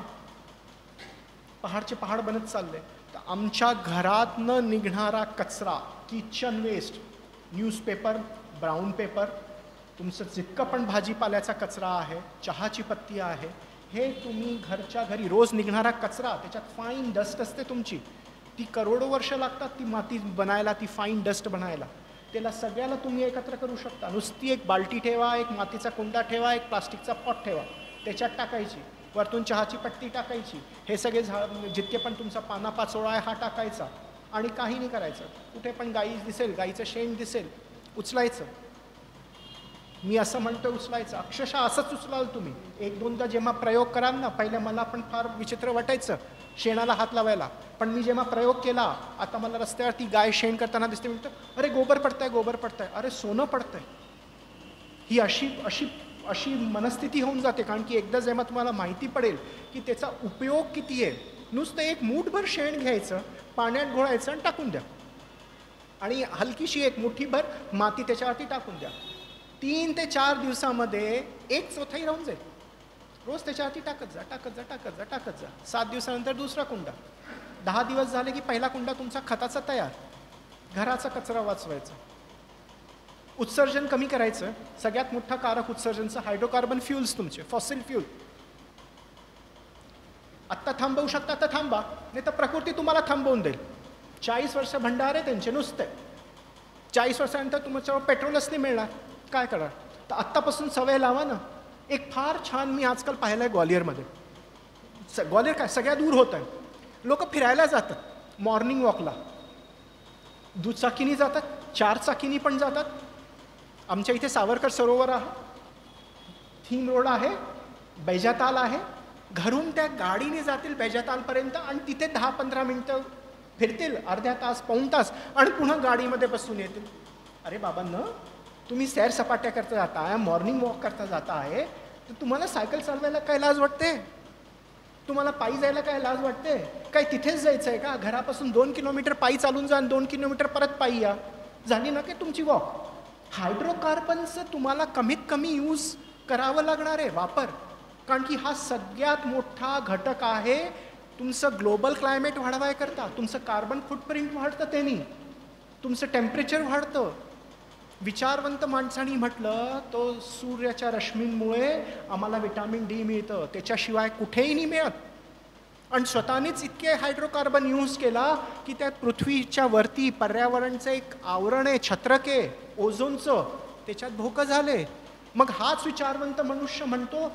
पहाडचे पहाड बनत चालले. तर आमच्या घरातनं निघणारा कचरा, kitchen waste, newspaper, brown paper, तुमचं जितकं पण भाजीपाल्याचा कचरा आहे, चहाची पत्ती आहे, हे तुम्ही घरच्या घरी रोज निघणारा कचरा, त्याच्यात फाईन डस्ट असते तुमची, ती करोडो वर्ष लागतात ती माती बनायला, ती फाईन डस्ट बनायला. त्याला सगळ्याला तुम्ही एकत्र करू शकता. नुसती एक बाल्टी ठेवा, एक मातीचा कुंडा ठेवा, एक प्लास्टिकचा पॉट ठेवा, त्याच्यात टाकायची, वरतून चहाची पत्ती टाकायची, हे सगळे जितके पण तुमचा पाना पाचोळा आहे हा टाकायचा आणि काही नाही करायचं. कुठे पण गाई दिसेल, गाईचं शेण दिसेल, उचलायचं. मी असं म्हणतो उचलायचं, अक्षरशः असंच उचलाल तुम्ही. 1-2दा जेव्हा प्रयोग कराल ना, पहिलं मला पण फार विचित्र वाटायचं शेणाला हात लावायला, पण मी जेव्हा प्रयोग केला, आता मला रस्त्यावरती गाय शेण करताना दिसते, म्हणतो अरे गोबर पडतंय, गोबर पडतंय, अरे सोनं पडतंय. ही अशी अशी अशी मनस्थिती होऊन जाते. कारण की एकदा जेव्हा तुम्हाला माहिती पडेल की त्याचा उपयोग किती आहे, नुसतं एक मूठभर शेण घ्यायचं, पाण्यात घोळायचं आणि टाकून द्या, आणि हलकीशी एक मुठीभर माती त्याच्यावरती टाकून द्या. 3 ते 4 दिवसामध्ये 1/4 राहून जाईल. रोज त्याच्यावरती टाकत जा, टाकत जा, टाकत जा, टाकत जा. 7 दिवसानंतर दुसरा कुंडा, 10 दिवस झाले की पहिला कुंडा तुमचा खताचा तयार. घराचा कचरा वाचवायचा, उत्सर्जन कमी करायचं. सगळ्यात मोठा कारक उत्सर्जनचं हायड्रोकार्बन फ्युल्स, तुमचे फॉसिल फ्यूल. आत्ता थांबवू शकता तर थांबा, नाही तर प्रकृती तुम्हाला थांबवून देईल. 40 वर्ष भंडारे त्यांचे नुसते, 40 वर्षानंतर तुमच्यावर पेट्रोलच नाही मिळणार, काय करा. तर आत्तापासून सवय लावा ना. एक फार छान मी आजकाल पाहिलं आहे ग्वाल्हेरमध्ये, ग्वाल्हेर काय सगळ्या दूर होत आहे, लोक फिरायला जातात मॉर्निंग वॉकला, दुचाकीनी जातात, 4 चाकीनी पण जातात. आमच्या इथे सावरकर सरोवर आहे, थीम रोड आहे, बैजाताल आहे, घरून त्या गाडीने जातील बैजातालपर्यंत आणि तिथे 10-15 मिनटं फिरतील, अर्ध्या तास, पाऊण तास, आणि पुन्हा गाडीमध्ये बसून येतील. अरे बाबांनो, तुम्ही सैर सपाट्या करता जाता आहे, मॉर्निंग वॉक करता जाता आहे, तर तुम्हाला सायकल चालवायला काय लाज वाटते? तुम्हाला पायी जायला काय लाज वाटते? काय तिथेच जायचं आहे का? घरापासून 2 किलोमीटर पायी चालून जा आणि 2 किलोमीटर परत पायी या, झाली ना की तुमची वॉक. हायड्रोकार्बनचं तुम्हाला कमीत कमी यूज करावं लागणार आहे, वापर. कारण की हा सगळ्यात मोठा घटक आहे तुमचं ग्लोबल क्लायमेट वाढवायकरता. तुमचं कार्बन फुटप्रिंट वाढतं, त्यांनी तुमचं टेम्परेचर वाढतं. विचारवंत माणसांनी म्हटलं तो सूर्याच्या रश्मींमुळे आम्हाला विटॅमिन डी मिळतं, त्याच्याशिवाय कुठेही नाही मिळत. आणि स्वतःनीच इतके हायड्रोकार्बन यूज केला की त्या पृथ्वीच्या वरती पर्यावरणचं एक आवरण आहे, छत्रक आहे ओझोनचं, त्याच्यात भोकं झाले. मग हाच विचारवंत मनुष्य म्हणतो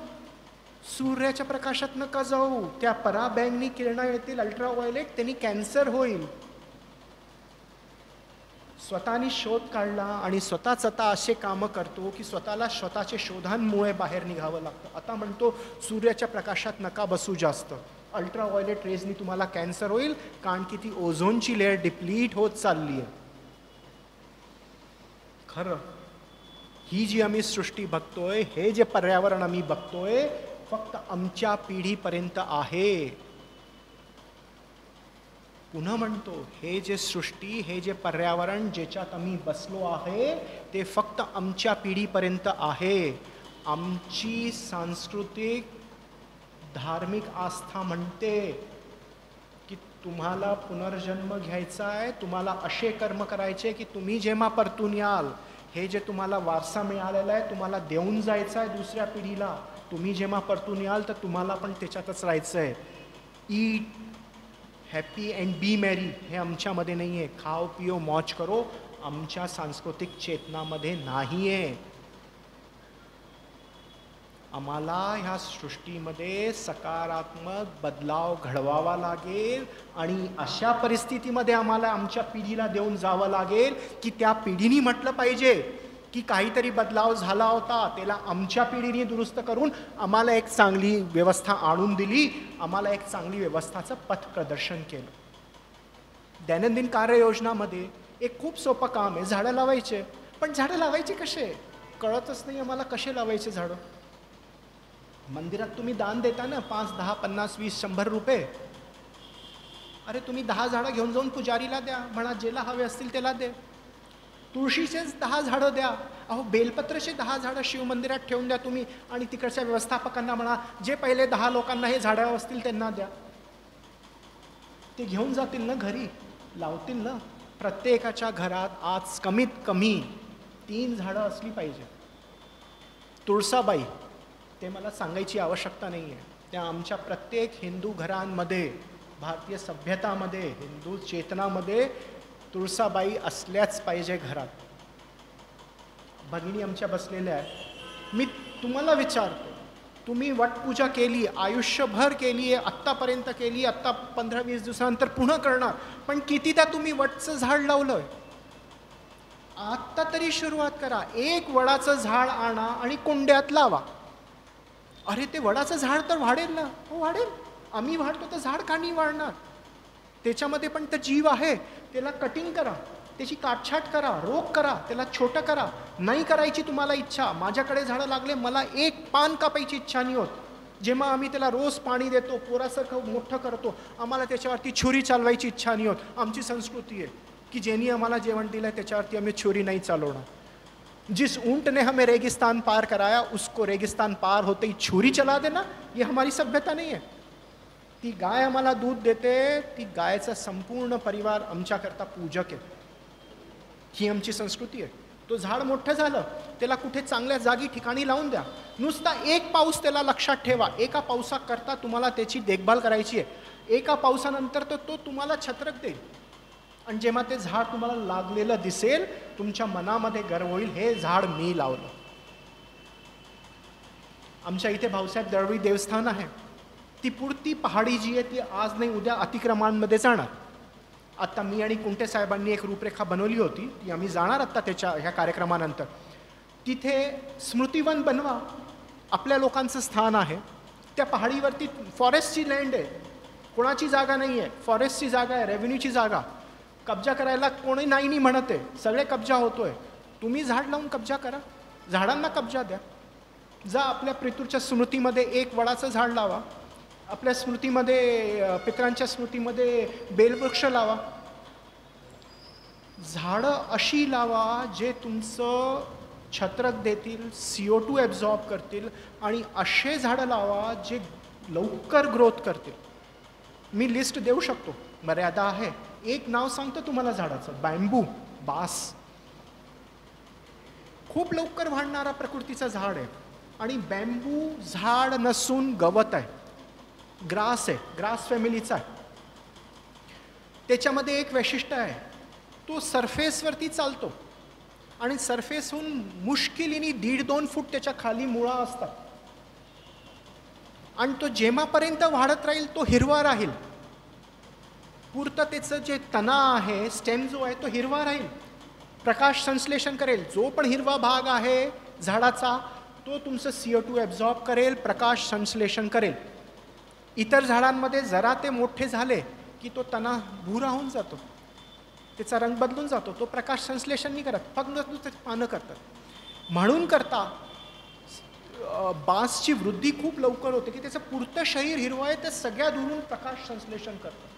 सूर्याच्या प्रकाशात नका जाऊ, त्या पराबँगनी किरणं येतील अल्ट्राव्हायोलेट, त्यांनी कॅन्सर होईल. स्वतःनी शोध काढला आणि स्वतःच आता असे कामं करतो की स्वतःला स्वतःच्या शोधांमुळे बाहेर निघावं लागतं. आता म्हणतो सूर्याच्या प्रकाशात नका बसू जास्त, अल्ट्राव्हायोलेट रेजनी तुम्हाला कॅन्सर होईल, कारण की ती ओझोनची लेअर डिप्लीट होत चालली आहे. खरं ही जी आम्ही सृष्टी बघतोय, हे जे पर्यावरण आम्ही बघतोय, फक्त आमच्या पिढीपर्यंत आहे. पुन्हा म्हणतो, हे जे सृष्टी, हे जे पर्यावरण ज्याच्यात आम्ही बसलो आहे, ते फक्त आमच्या पिढीपर्यंत आहे. आमची सांस्कृतिक धार्मिक आस्था म्हणते की तुम्हाला पुनर्जन्म घ्यायचा आहे, तुम्हाला असे कर्म करायचे की तुम्ही जेव्हा परतून याल, हे जे तुम्हाला वारसा मिळालेला आहे तुम्हाला देऊन जायचं आहे दुसऱ्या पिढीला. तुम्ही जेव्हा परतून याल तर तुम्हाला पण त्याच्यातच राहायचं आहे. ईट हॅपी अँड बी मॅरी हे आमच्यामध्ये नाही आहे. खाओ पिओ मौज करो आमच्या सांस्कृतिक चेतनामध्ये नाही आहे. आम्हाला ह्या सृष्टीमध्ये सकारात्मक बदलाव घडवावा लागेल आणि अशा परिस्थितीमध्ये आम्हाला आमच्या पिढीला देऊन जावं लागेल की त्या पिढीने म्हटलं पाहिजे की काहीतरी बदलाव झाला होता, त्याला आमच्या पिढीने दुरुस्त करून आम्हाला एक चांगली व्यवस्था आणून दिली, आम्हाला एक चांगली व्यवस्थाचं पथ प्रदर्शन केलं. दैनंदिन कार्ययोजनामध्ये एक खूप सोपं काम आहे, झाडं लावायचे. पण झाडं लावायचे कसे कळतच नाही आम्हाला, कसे लावायचे झाडं. मंदिरात तुम्ही दान देता ना, 5, 10, 50, 20, 100 रुपये. अरे तुम्ही 10 झाडं घेऊन जाऊन पुजारीला द्या, म्हणा ज्याला हवे असतील त्याला दे. तुळशीचेच 10 झाडं द्या. अहो बेलपत्रचे 10 झाडं शिवमंदिरात ठेवून द्या तुम्ही आणि तिकडच्या व्यवस्थापकांना म्हणा जे पहिले 10 लोकांना हे झाडं असतील त्यांना द्या. ते घेऊन जातील ना घरी, लावतील ना. प्रत्येकाच्या घरात आज कमीत कमी 3 झाडं असली पाहिजे. तुळसाबाई ते मला सांगायची आवश्यकता नाही आहे, त्या आमच्या प्रत्येक हिंदू घरांमध्ये, भारतीय सभ्यतामध्ये, हिंदू चेतनामध्ये तुळसाबाई असल्याच पाहिजे घरात. भगिनी आमच्या बसलेल्या आहेत. मी तुम्हाला विचारतो, तुम्ही वटपूजा केली, आयुष्यभर केली आहे, आत्तापर्यंत केली, आत्ता 15-20 दिवसानंतर पुन्हा करणार, पण कितीदा तुम्ही वटचं झाड लावलंय? आत्ता तरी सुरुवात करा. एक वडाचं झाड आणा आणि कुंड्यात लावा. अरे ते वडाचं झाड तर वाढेल ना. हो वाढेल, आम्ही वाढतो तर झाड का नाही वाढणार? त्याच्यामध्ये पण तर जीव आहे. त्याला कटिंग करा, त्याची काटछाट करा, रोग करा, त्याला छोटं करा. नाही करायची तुम्हाला इच्छा, माझ्याकडे झाडं लागले, मला एक पान कापायची इच्छा नाही होत. जेव्हा आम्ही त्याला रोज पाणी देतो, पोरासारखं मोठं करतो, आम्हाला त्याच्यावरती छुरी चालवायची इच्छा नाही होत. आमची संस्कृती आहे की ज्यांनी आम्हाला जेवण दिलं आहे त्याच्यावरती आम्ही छुरी नाही चालवणार. जिस ऊंट ने हमें रेगिस्तान पार कराया उसको रेगिस्तान पार होते ही छुरी चला देना, ये हमारी सभ्यता नहीं है. ती गाय आम्हाला दूध देते, ती गायचा संपूर्ण परिवार आमच्याकरता पूजक आहे. ही आमची संस्कृती आहे. तो झाड मोठं झालं, त्याला कुठे चांगल्या जागी ठिकाणी लावून द्या. नुसता एक पाऊस त्याला लक्षात ठेवा. एका पावसाकरता तुम्हाला त्याची देखभाल करायची आहे. एका पावसानंतर तो तुम्हाला छत्रक देईल. आणि जेव्हा ते झाड तुम्हाला लागलेलं दिसेल, तुमच्या मनामध्ये गर्व होईल, हे झाड मी लावलं. आमच्या इथे भाऊसाहेब दळवी देवस्थान आहे. ती पुरती पहाडी जी आहे ती आज नाही उद्या अतिक्रमणांमध्ये जाणार. आत्ता मी आणि कुंटे साहेबांनी एक रूपरेखा बनवली होती, ती आम्ही जाणार आत्ता त्याच्या ह्या कार्यक्रमानंतर. तिथे स्मृतिवन बनवा. आपल्या लोकांचं स्थान आहे. त्या पहाडीवरती फॉरेस्टची लँड आहे, कोणाची जागा नाही आहे, फॉरेस्टची जागा आहे, रेव्हेन्यूची जागा. कब्जा करायला कोणी नाही म्हणत आहे, सगळे कब्जा होतोय. तुम्ही झाड लावून कब्जा करा, झाडांना कब्जा द्या. जा आपल्या पितृच्या स्मृतीमध्ये एक वडाचं झाड लावा. आपल्या स्मृतीमध्ये, पितरांच्या स्मृतीमध्ये बेलवृक्ष लावा. झाडं अशी लावा जे तुमचं छत्रक देतील, CO2 ॲब्झॉर्ब करतील. आणि असे झाडं लावा जे लवकर ग्रोथ करतील. मी लिस्ट देऊ शकतो, मर्यादा आहे. एक नाव सांगतो तुम्हाला झाडाचं, बॅम्बू, बास. खूप लवकर वाढणारा प्रकृतीचं झाड आहे आणि बॅम्बू झाड नसून गवत आहे, ग्रास आहे, ग्रास फॅमिलीचा आहे. त्याच्यामध्ये एक वैशिष्ट्य आहे, तो सरफेसवरती चालतो आणि सरफेसहून मुश्किलीने 1.5-2 फूट त्याच्या खाली मुळा असतात आणि तो जेव्हापर्यंत वाढत राहील तो हिरवा राहील. पुरतं त्याचं जे तना आहे, स्टेम जो आहे तो हिरवा राहील, प्रकाश संश्लेषण करेल. जो पण हिरवा भाग आहे झाडाचा तो तुमचं CO2 ॲब्झॉर्ब करेल, प्रकाश संश्लेषण करेल. इतर झाडांमध्ये जरा ते मोठे झाले की तो तना भुरा होऊन जातो, त्याचा रंग बदलून जातो, तो प्रकाश संश्लेषण नाही करत, फक्त त्याची पानं करतात. म्हणून करता बांसची वृद्धी खूप लवकर होते की त्याचं पुरतं शरीर हिरवं आहे, ते सगळ्या दुरून प्रकाश संश्लेषण करतं.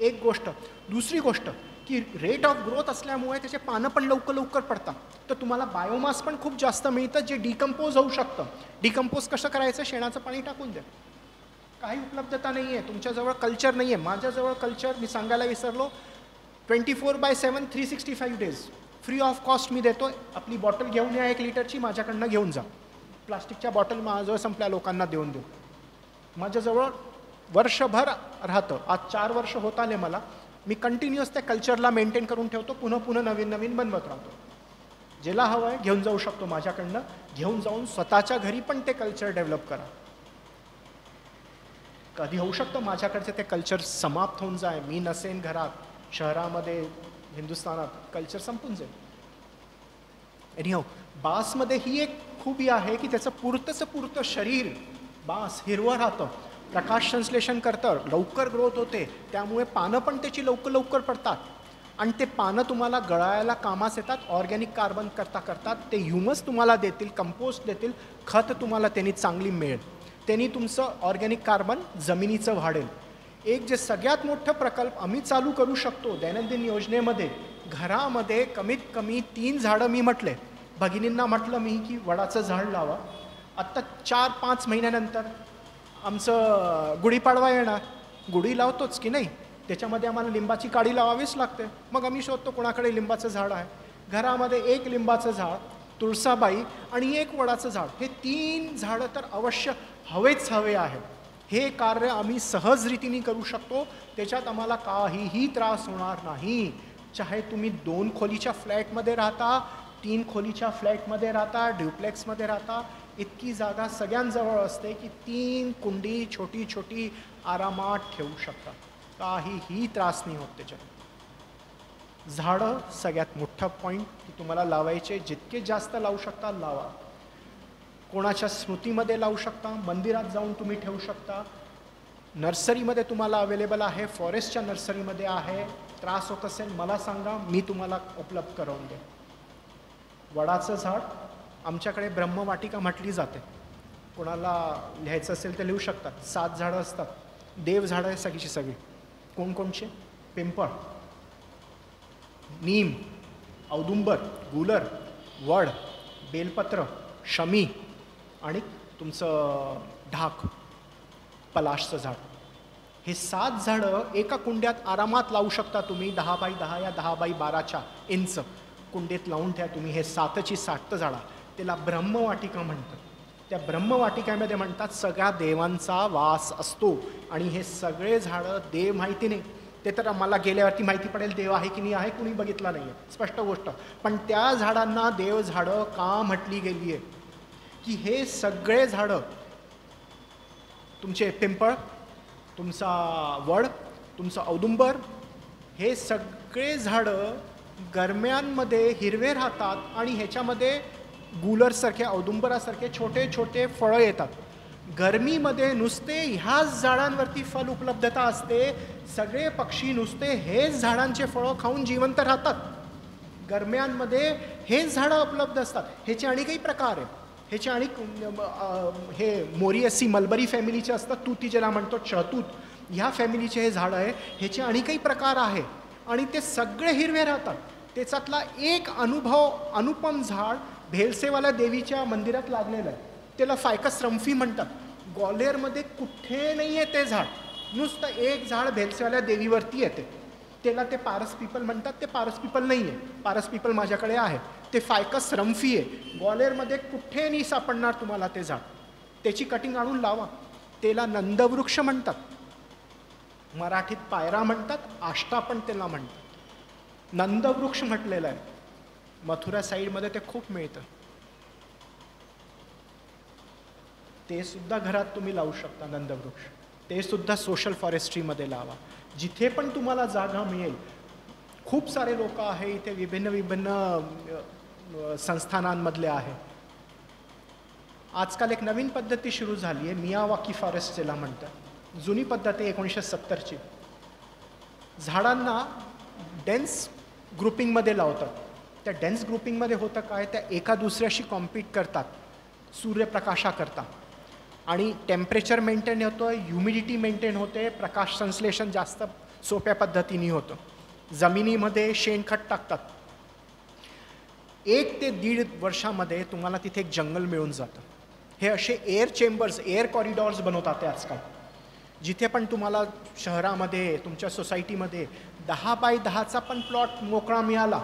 एक गोष्ट. दुसरी गोष्ट की रेट ऑफ ग्रोथ असल्यामुळे त्याचे पानं पण लवकर पडतात, तर तुम्हाला बायोमास पण खूप जास्त मिळतं जे डिकम्पोज होऊ शकतं. डिकम्पोज कसं करायचं? शेणाचं पाणी टाकून द्या. काही उपलब्धता नाही आहे, तुमच्याजवळ कल्चर नाही आहे. माझ्याजवळ कल्चर, मी सांगायला विसरलो, 24/7 365 days free of cost me देतो. आपली बॉटल घेऊन या 1 लिटरची, माझ्याकडनं घेऊन जा. प्लास्टिकच्या बॉटल माझ्याजवळ संपल्या लोकांना देऊन देऊ. माझ्याजवळ वर्षभर राहतं. आज 4 वर्ष होत आले मला. मी कंटिन्युअस त्या कल्चरला मेंटेन करून ठेवतो, पुन्हा नवीन बनवत राहतो. ज्याला हवं आहे घेऊन जाऊ शकतो माझ्याकडनं. घेऊन जाऊन स्वतःच्या घरी पण ते कल्चर डेव्हलप करा. कधी होऊ शकतं माझ्याकडचे ते कल्चर समाप्त होऊन जाय, मी नसेन घरात, शहरामध्ये, हिंदुस्थानात कल्चर संपून जाईल. एनिहाऊ, बांसमध्ये ही एक खूबी आहे की त्याचं पुरतं शरीर, बांस हिरवं राहतं, प्रकाश संश्लेषण करतं, लवकर ग्रोथ होते, त्यामुळे पानं पण त्याची लवकर पडतात आणि ते पानं तुम्हाला गळायला कामास येतात. ऑर्गॅनिक कार्बन करतात, ते ह्युमस तुम्हाला देतील, कंपोस्ट देतील, खत तुम्हाला त्यांनी चांगली मिळेल. त्यांनी तुमचं ऑर्गॅनिक कार्बन जमिनीचं वाढेल. एक जे सगळ्यात मोठं प्रकल्प आम्ही चालू करू शकतो दैनंदिन योजनेमध्ये, घरामध्ये कमीत कमी 3 झाडं मी म्हटले, भगिनींना म्हटलं मी की वडाचं झाड लावा. आत्ता 4-5 महिन्यानंतर आमचं गुढीपाडवा येणार, गुढी लावतोच की नाही, त्याच्यामध्ये आम्हाला लिंबाची काडी लावावीच लागते. मग आम्ही शोधतो कोणाकडे लिंबाचं झाड आहे. घरामध्ये 1 लिंबाचं झाड, तुळसाबाई आणि 1 वडाचं झाड, हे 3 झाडं तर अवश्य हवे आहे. हे कार्य आम्ही सहज रीतीने करू शकतो. त्याच्यात आम्हाला काहीही त्रास होणार नाही. चाहे तुम्ही 2 खोलीच्या फ्लॅटमध्ये राहता, 3 खोलीच्या फ्लॅटमध्ये राहता, ड्युप्लेक्समध्ये राहता, इतकी जागा सगळ्यांजवळ असते की 3 कुंडी छोटी आरामात ठेवू शकता. काहीही त्रास नाही होत त्याच्यात. झाडं सगळ्यात मोठा पॉईंट की तुम्हाला लावायचे, जितके जास्त लावू शकता लावा. कोणाच्या स्मृतीमध्ये लावू शकता, मंदिरात जाऊन तुम्ही ठेवू शकता, नर्सरीमध्ये तुम्हाला अवेलेबल आहे, फॉरेस्टच्या नर्सरीमध्ये आहे. त्रास होत असेल मला सांगा, मी तुम्हाला उपलब्ध करून दे. वडाचं झाड आमच्याकडे ब्रह्मवाटिका म्हटली जाते. कोणाला लिहायचं असेल तर लिहू शकतात. 7 झाडं असतात. देव झाडं आहे सगळी. कोणकोणचे? पिंपळ, नीम, औदुंबर, गुलर, वड, बेलपत्र, शमी आणि तुमचं ढाक, पलाशचं झाड. हे 7 झाडं एका कुंड्यात आरामात लावू शकता तुम्ही. 10x10 या 10x12 इंच कुंडीत लावून ठेवा तुम्ही. हे 7ची 7 झाडं, त्याला ब्रह्मवाटिका म्हणतात. त्या ब्रह्मवाटिकेमध्ये म्हणतात सगळ्या देवांचा वास असतो आणि हे सगळे झाडं देव माहिती नाही, ते तर आम्हाला गेल्यावरती माहिती पडेल देव आहे की नाही आहे, कुणी बघितला नाही आहे, स्पष्ट गोष्ट. पण त्या झाडांना देव झाडं का म्हटली गेली आहे की हे सगळे झाडं, तुमचे पिंपळ, तुमचा वड, तुमचं औदुंबर, हे सगळे झाडं गरम्यांमध्ये हिरवे राहतात आणि ह्याच्यामध्ये गुलरसारखे, औदुंबरासारखे छोटे फळं येतात. गरमीमध्ये नुसते ह्याच झाडांवरती फल उपलब्धता असते. सगळे पक्षी नुसते हेच झाडांचे फळं खाऊन जिवंत राहतात. गरम्यांमध्ये हेच झाडं उपलब्ध असतात. ह्याचे आणि काही प्रकार आहे. ह्याचे आणि हे मोरियसी मलबरी फॅमिलीचे असतात, तुती ज्याला म्हणतो, शहतूत, ह्या फॅमिलीचे हे झाडं आहे. ह्याचे आणि काही प्रकार आहे आणि ते सगळे हिरवे राहतात. त्याच्यातला एक अनुपम झाड भेलसेवाला देवीच्या मंदिरात लागलेलं आहे, त्याला फायकस रम्फी म्हणतात. ग्वाल्हेरमध्ये कुठे नाही आहे ते झाड, नुसतं एक झाड भेलसेवाला देवीवरती येते. त्याला ते पारस पिपल म्हणतात. ते पारस पिपल नाही आहे. पारस पिपल माझ्याकडे आहे. ते फायकस रम्फी आहे. ग्वालेरमध्ये कुठे नाही सापडणार तुम्हाला ते झाड. त्याची कटिंग आणून लावा. त्याला नंदवृक्ष म्हणतात. मराठीत पायरा म्हणतात, आष्टा पण त्याला म्हणतात. नंदवृक्ष म्हटलेलं आहे. मथुरा साईडमध्ये ते खूप मिळतं. ते सुद्धा घरात तुम्ही लावू शकता. नंदवृक्ष ते सुद्धा सोशल फॉरेस्ट्रीमध्ये लावा. जिथे पण तुम्हाला जागा मिळेल. खूप सारे लोक आहे इथे, विभिन्न विभिन्न संस्थानांमधले आहे. आजकाल एक नवीन पद्धती सुरू झाली आहे, मियावाकी फॉरेस्ट ज्याला म्हणतात. जुनी पद्धत आहे 1970ची. झाडांना डेन्स ग्रुपिंगमध्ये लावतात. त्या डेन्स ग्रुपिंगमध्ये होतं काय, त्या एका दुसऱ्याशी कॉम्पीट करतात सूर्यप्रकाशाकरता. आणि टेम्परेचर मेंटेन होतं, ह्युमिडिटी मेंटेन होते, प्रकाश संश्लेषण जास्त सोप्या पद्धतीने होतं. जमिनीमध्ये शेणखत टाकतात. 1 ते 1.5 वर्षामध्ये तुम्हाला तिथे एक जंगल मिळून जातं. हे असे एअर चेंबर्स, एअर कॉरिडॉर्स बनवतात ते आजकाल. जिथे पण तुम्हाला शहरामध्ये, तुमच्या सोसायटीमध्ये 10 बाय 10चा पण प्लॉट मोकळा मिळाला,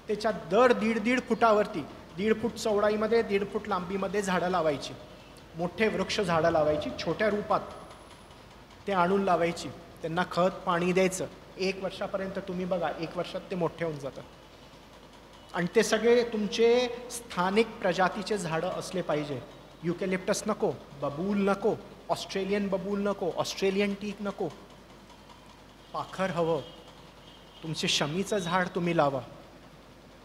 त्याच्या दर 1.5 फुटावरती 1.5 फूट चौडाईमध्ये 1.5 फूट लांबीमध्ये झाडं लावायची. मोठे वृक्ष झाडं लावायची, छोट्या रूपात ते आणून लावायची. त्यांना खत पाणी द्यायचं. 1 वर्षापर्यंत तुम्ही बघा, 1 वर्षात ते मोठे होऊन जातात. आणि ते सगळे तुमचे स्थानिक प्रजातीचे झाडं असले पाहिजे. युकॅलिप्टस नको, बबूल नको, ऑस्ट्रेलियन बबूल नको, ऑस्ट्रेलियन टीक नको, पाखर हवं. तुमचे शमीचं झाड तुम्ही लावा.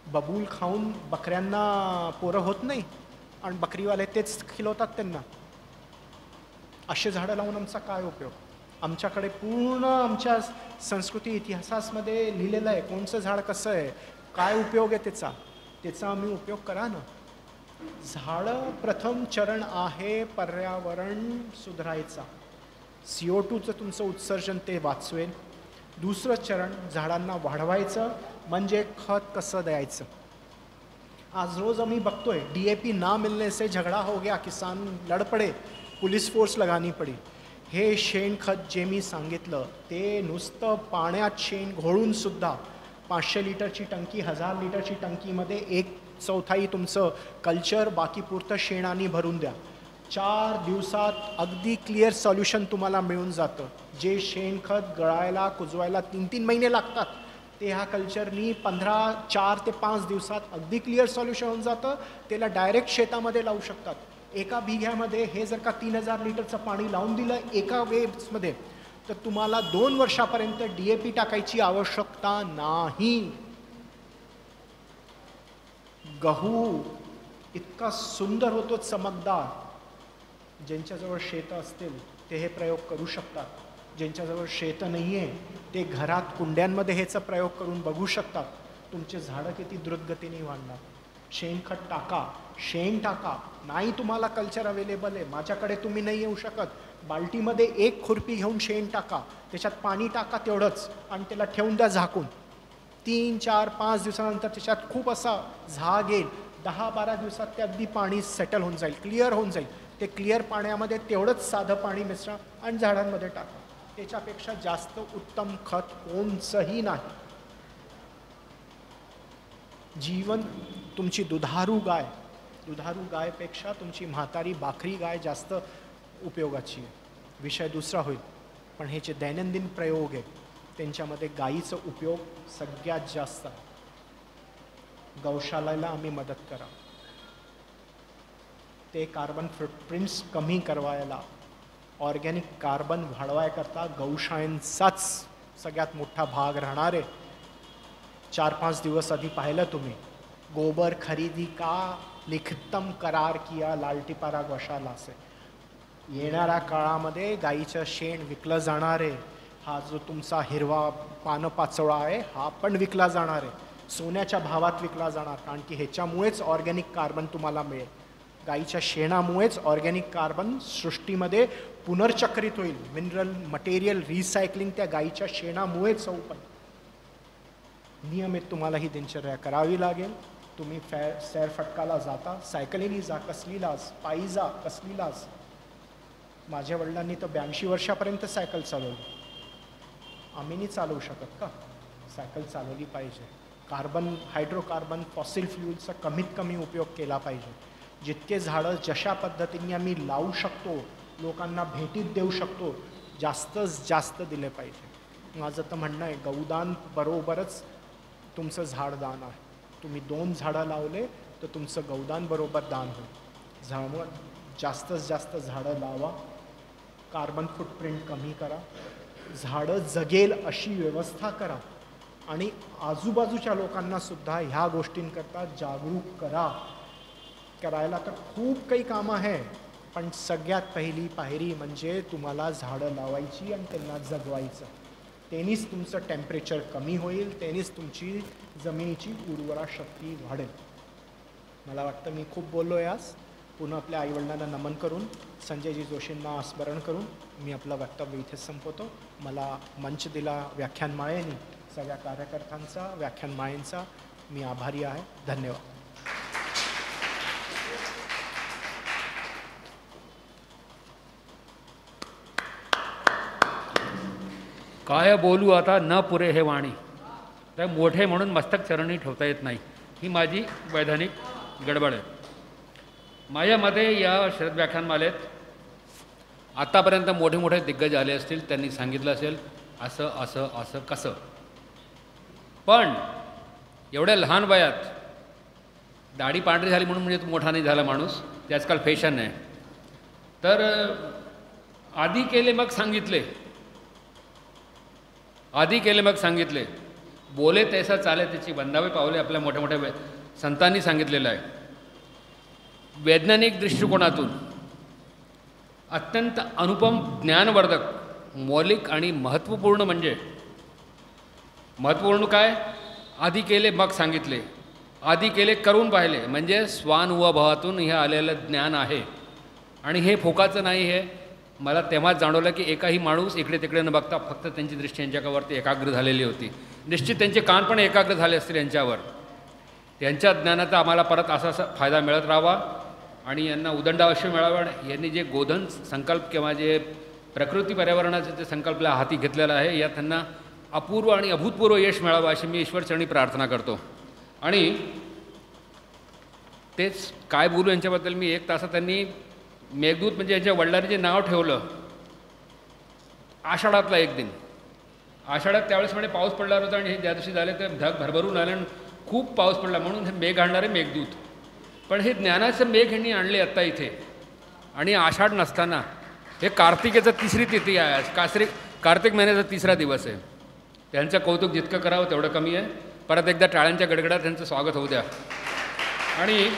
बबूल खाऊन बकऱ्यांना पोरं होत नाही आणि बकरीवाले तेच खिलवतात त्यांना. असे झाडं लावून आमचा काय उपयोग. आमच्याकडे पूर्ण आमच्या संस्कृती इतिहासामध्ये लिहिलेलं आहे कोणचं झाड कसं आहे, काय उपयोग आहे त्याचा आम्ही उपयोग करा ना. झाडं प्रथम चरण आहे पर्यावरण सुधारायचा. CO2चं तुमचं उत्सर्जन ते वाचवेल. दुसरं चरण झाडांना वाढवायचं, म्हणजे खत कसं द्यायचं. आज रोज आम्ही बघतोय DAP ना मिलने से झगड़ा हो गया, किसान लड़ पडे, पुलिस फोर्स लगानी पडी. हे शेणखत जे मी सांगितलं ते नुसतं पाण्यात शेण घोळून सुद्धा 500 लिटरची टंकी, 1000 लिटरची टंकीमध्ये 1/4 तुमचं कल्चर, बाकी पुरतं शेणाने भरून द्या. 4 दिवसात अगदी क्लिअर सॉल्युशन तुम्हाला मिळून जातं. जे शेणखत गळायला कुजवायला 3-3 महिने लागतात, ते ह्या कल्चरनी 4 ते 5 दिवसात अगदी क्लिअर सॉल्युशन होऊन जातं. त्याला डायरेक्ट शेतामध्ये लावू शकतात. एका बिघ्यामध्ये हे जर का 3000 लिटरचं पाणी लावून दिलं एका वेव्समध्ये, तर तुम्हाला 2 वर्षापर्यंत DAP टाकायची आवश्यकता नाही. गहू इतका सुंदर होतो, चमकदार. ज्यांच्याजवळ शेतं असतील ते हे प्रयोग करू शकतात. ज्यांच्याजवळ शेतं नाही आहे ते घरात कुंड्यांमध्ये ह्याचा प्रयोग करून बघू शकतात. तुमचे झाडं किती द्रुतगतीने वाढणार. शेणखत टाका, शेण टाका. नाही तुम्हाला कल्चर अवेलेबल आहे, माझ्याकडे तुम्ही नाही येऊ शकत, बाल्टीमध्ये 1 खुरपी घेऊन शेण टाका, त्याच्यात पाणी टाका तेवढंच, आणि त्याला ठेवून द्या झाकून. 3, 4, 5 दिवसानंतर त्याच्यात खूप असा झाग येईल. 10-12 दिवसात ते अगदी पाणी सेटल होऊन जाईल, क्लिअर होऊन जाईल. ते क्लिअर पाण्यामध्ये तेवढंच साधं पाणी मिसळा आणि झाडांमध्ये टाका. त्याच्यापेक्षा जास्त उत्तम खत कोणचंही नाही. जीवन तुमची दुधारू गायपेक्षा तुमची म्हातारी भाकरी गाय जास्त उपयोगाची आहे. विषय दुसरा होईल, पण हे जे दैनंदिन प्रयोग आहे त्यांच्यामध्ये गायीचा उपयोग सगळ्यात जास्त आहे. गौशालाला आम्ही मदत करा. ते कार्बन फुटप्रिंट्स कमी करवायला, ऑर्गॅनिक कार्बन वाढवायकरता गौशाळांचाच सगळ्यात मोठा भाग राहणार आहे. 4-5 दिवस आधी पाहिलं तुम्ही, गोबर खरेदी का लिखितम करार किया लालटीपारा गौशाला से. येणाऱ्या काळामध्ये गाईचं शेण विकलं जाणार आहे. हा जो तुमचा हिरवा पानपाचोळा आहे हा पण विकला जाणार आहे. सोन्याच्या भावात विकला जाणार, कारण की ह्याच्यामुळेच ऑर्गॅनिक कार्बन तुम्हाला मिळेल. गाईच्या शेणामुळेच ऑर्गॅनिक कार्बन सृष्टीमध्ये पुनर्चक्रित होईल. मिनरल मटेरियल रिसायकलिंग त्या गाईच्या शेणामुळेच होऊ. पण नियमित तुम्हाला ही दिनचर्या करावी लागेल. तुम्ही सैरफटकाला जाता, सायकलीने जा, कसली लाज, पायी जा, कसली लाज. माझ्या वडिलांनी तर 82 वर्षापर्यंत सायकल चालवली. आम्ही नाही चालवू शकत का? सायकल चालवली पाहिजे. हायड्रोकार्बन फॉसिल फ्युलचा कमीत कमी उपयोग केला पाहिजे. जितके झाडं जशा पद्धतीने आम्ही लावू शकतो, लोकांना भेटीत देऊ शकतो, जास्तच जास्त दिले पाहिजे. माझं तर म्हणणं आहे, गौदान बरोबरच तुमचं झाडदान आहे. तुम्ही 2 झाडं लावले तर तुमचं गौदान बरोबर दान होईल. जास्तीत जास्त झाडं लावा, कार्बन फुटप्रिंट कमी करा, झाडं जगेल अशी व्यवस्था करा आणि आजूबाजूच्या लोकांनासुद्धा ह्या गोष्टींकरता जागरूक करायला तर खूप काही कामं आहे. पण सगळ्यात पहिली पायरी म्हणजे तुम्हाला झाडं लावायची आणि त्यांना जगवायचं. त्यांनीच तुमचं टेम्परेचर कमी होईल, त्यांनीच तुमची जमिनीची उर्वरा शक्ती वाढेल. मला वाटतं मी खूप बोललो आहे आज. पुन्हा आपल्या आईवडिलांना नमन करून, संजयजी जोशींना स्मरण करून मी आपलं वक्तव्य इथेच संपवतो. मला मंच दिला व्याख्यानमाळेने, सगळ्या कार्यकर्त्यांचा, व्याख्यानमाळेंचा मी आभारी आहे. धन्यवाद. काय बोलू आता न पुरे हे वाणी, तर मोठे म्हणून मस्तक चरणी ठेवता येत नाही. ही माझी वैधानिक गडबड आहे. माझ्या मते या शरद व्याख्यानमालेत आत्तापर्यंत मोठे मोठे दिग्गज आले असतील, त्यांनी सांगितलं असेल असं असं असं कसं. पण एवढ्या लहान वयात दाढी पांढरी झाली म्हणून म्हणजे मोठा नाही झाला माणूस, ते आजकाल फॅशन आहे. तर आधी केले मग सांगितले, बोले तैसा चाले त्याची वंदावे पावले आपल्या मोठ्या मोठ्या संतांनी सांगितलेलं आहे. वैज्ञानिक दृष्टिकोनातून अत्यंत अनुपम ज्ञानवर्धक, मौलिक आणि महत्त्वपूर्ण म्हणजे महत्त्वपूर्ण काय, आधी केले मग सांगितले, आधी केले करून पाहिले, म्हणजे स्वानुभवातून हे आलेलं ज्ञान आहे. आणि हे फोकाचं नाही. हे मला तेव्हाच जाणवलं की एकाही माणूस इकडे तिकडे न बघता फक्त त्यांची दृष्टी यांच्यावरती एकाग्र झालेली होती. निश्चित त्यांचे कान पण एकाग्र झाले असतील यांच्यावर. त्यांच्या ज्ञानाचा आम्हाला परत असा फायदा मिळत राहावा आणि यांना उदंड अवश्य मिळावा. यांनी जे गोधन संकल्प किंवा जे प्रकृती पर्यावरणाचे जे संकल्पला हाती घेतलेला आहे, यात त्यांना अपूर्व आणि अभूतपूर्व यश मिळावं अशी मी ईश्वरचरणी प्रार्थना करतो. आणि तेच काय बोलू यांच्याबद्दल. मी 1 तासात त्यांनी मेघदूत म्हणजे यांच्या वडिलांनी जे नाव ठेवलं, आषाढातला एक दिन, आषाढात त्यावेळेस म्हणे पाऊस पडणार होता आणि हे ज्या दिवशी झाले ते ढग भरभरून आले आणि खूप पाऊस पडला म्हणून हे मेघ आणणारे मेघदूत. पण हे ज्ञानाचं मेघ यांनी आणले आत्ता इथे. आणि आषाढ नसताना हे कार्तिकेचं 3री तिथी आहे आज. कार्तिक महिन्याचा 3रा दिवस आहे. त्यांचं कौतुक जितकं करावं तेवढं कमी आहे. परत एकदा टाळ्यांच्या गडगडात त्यांचं स्वागत होऊ द्या. आणि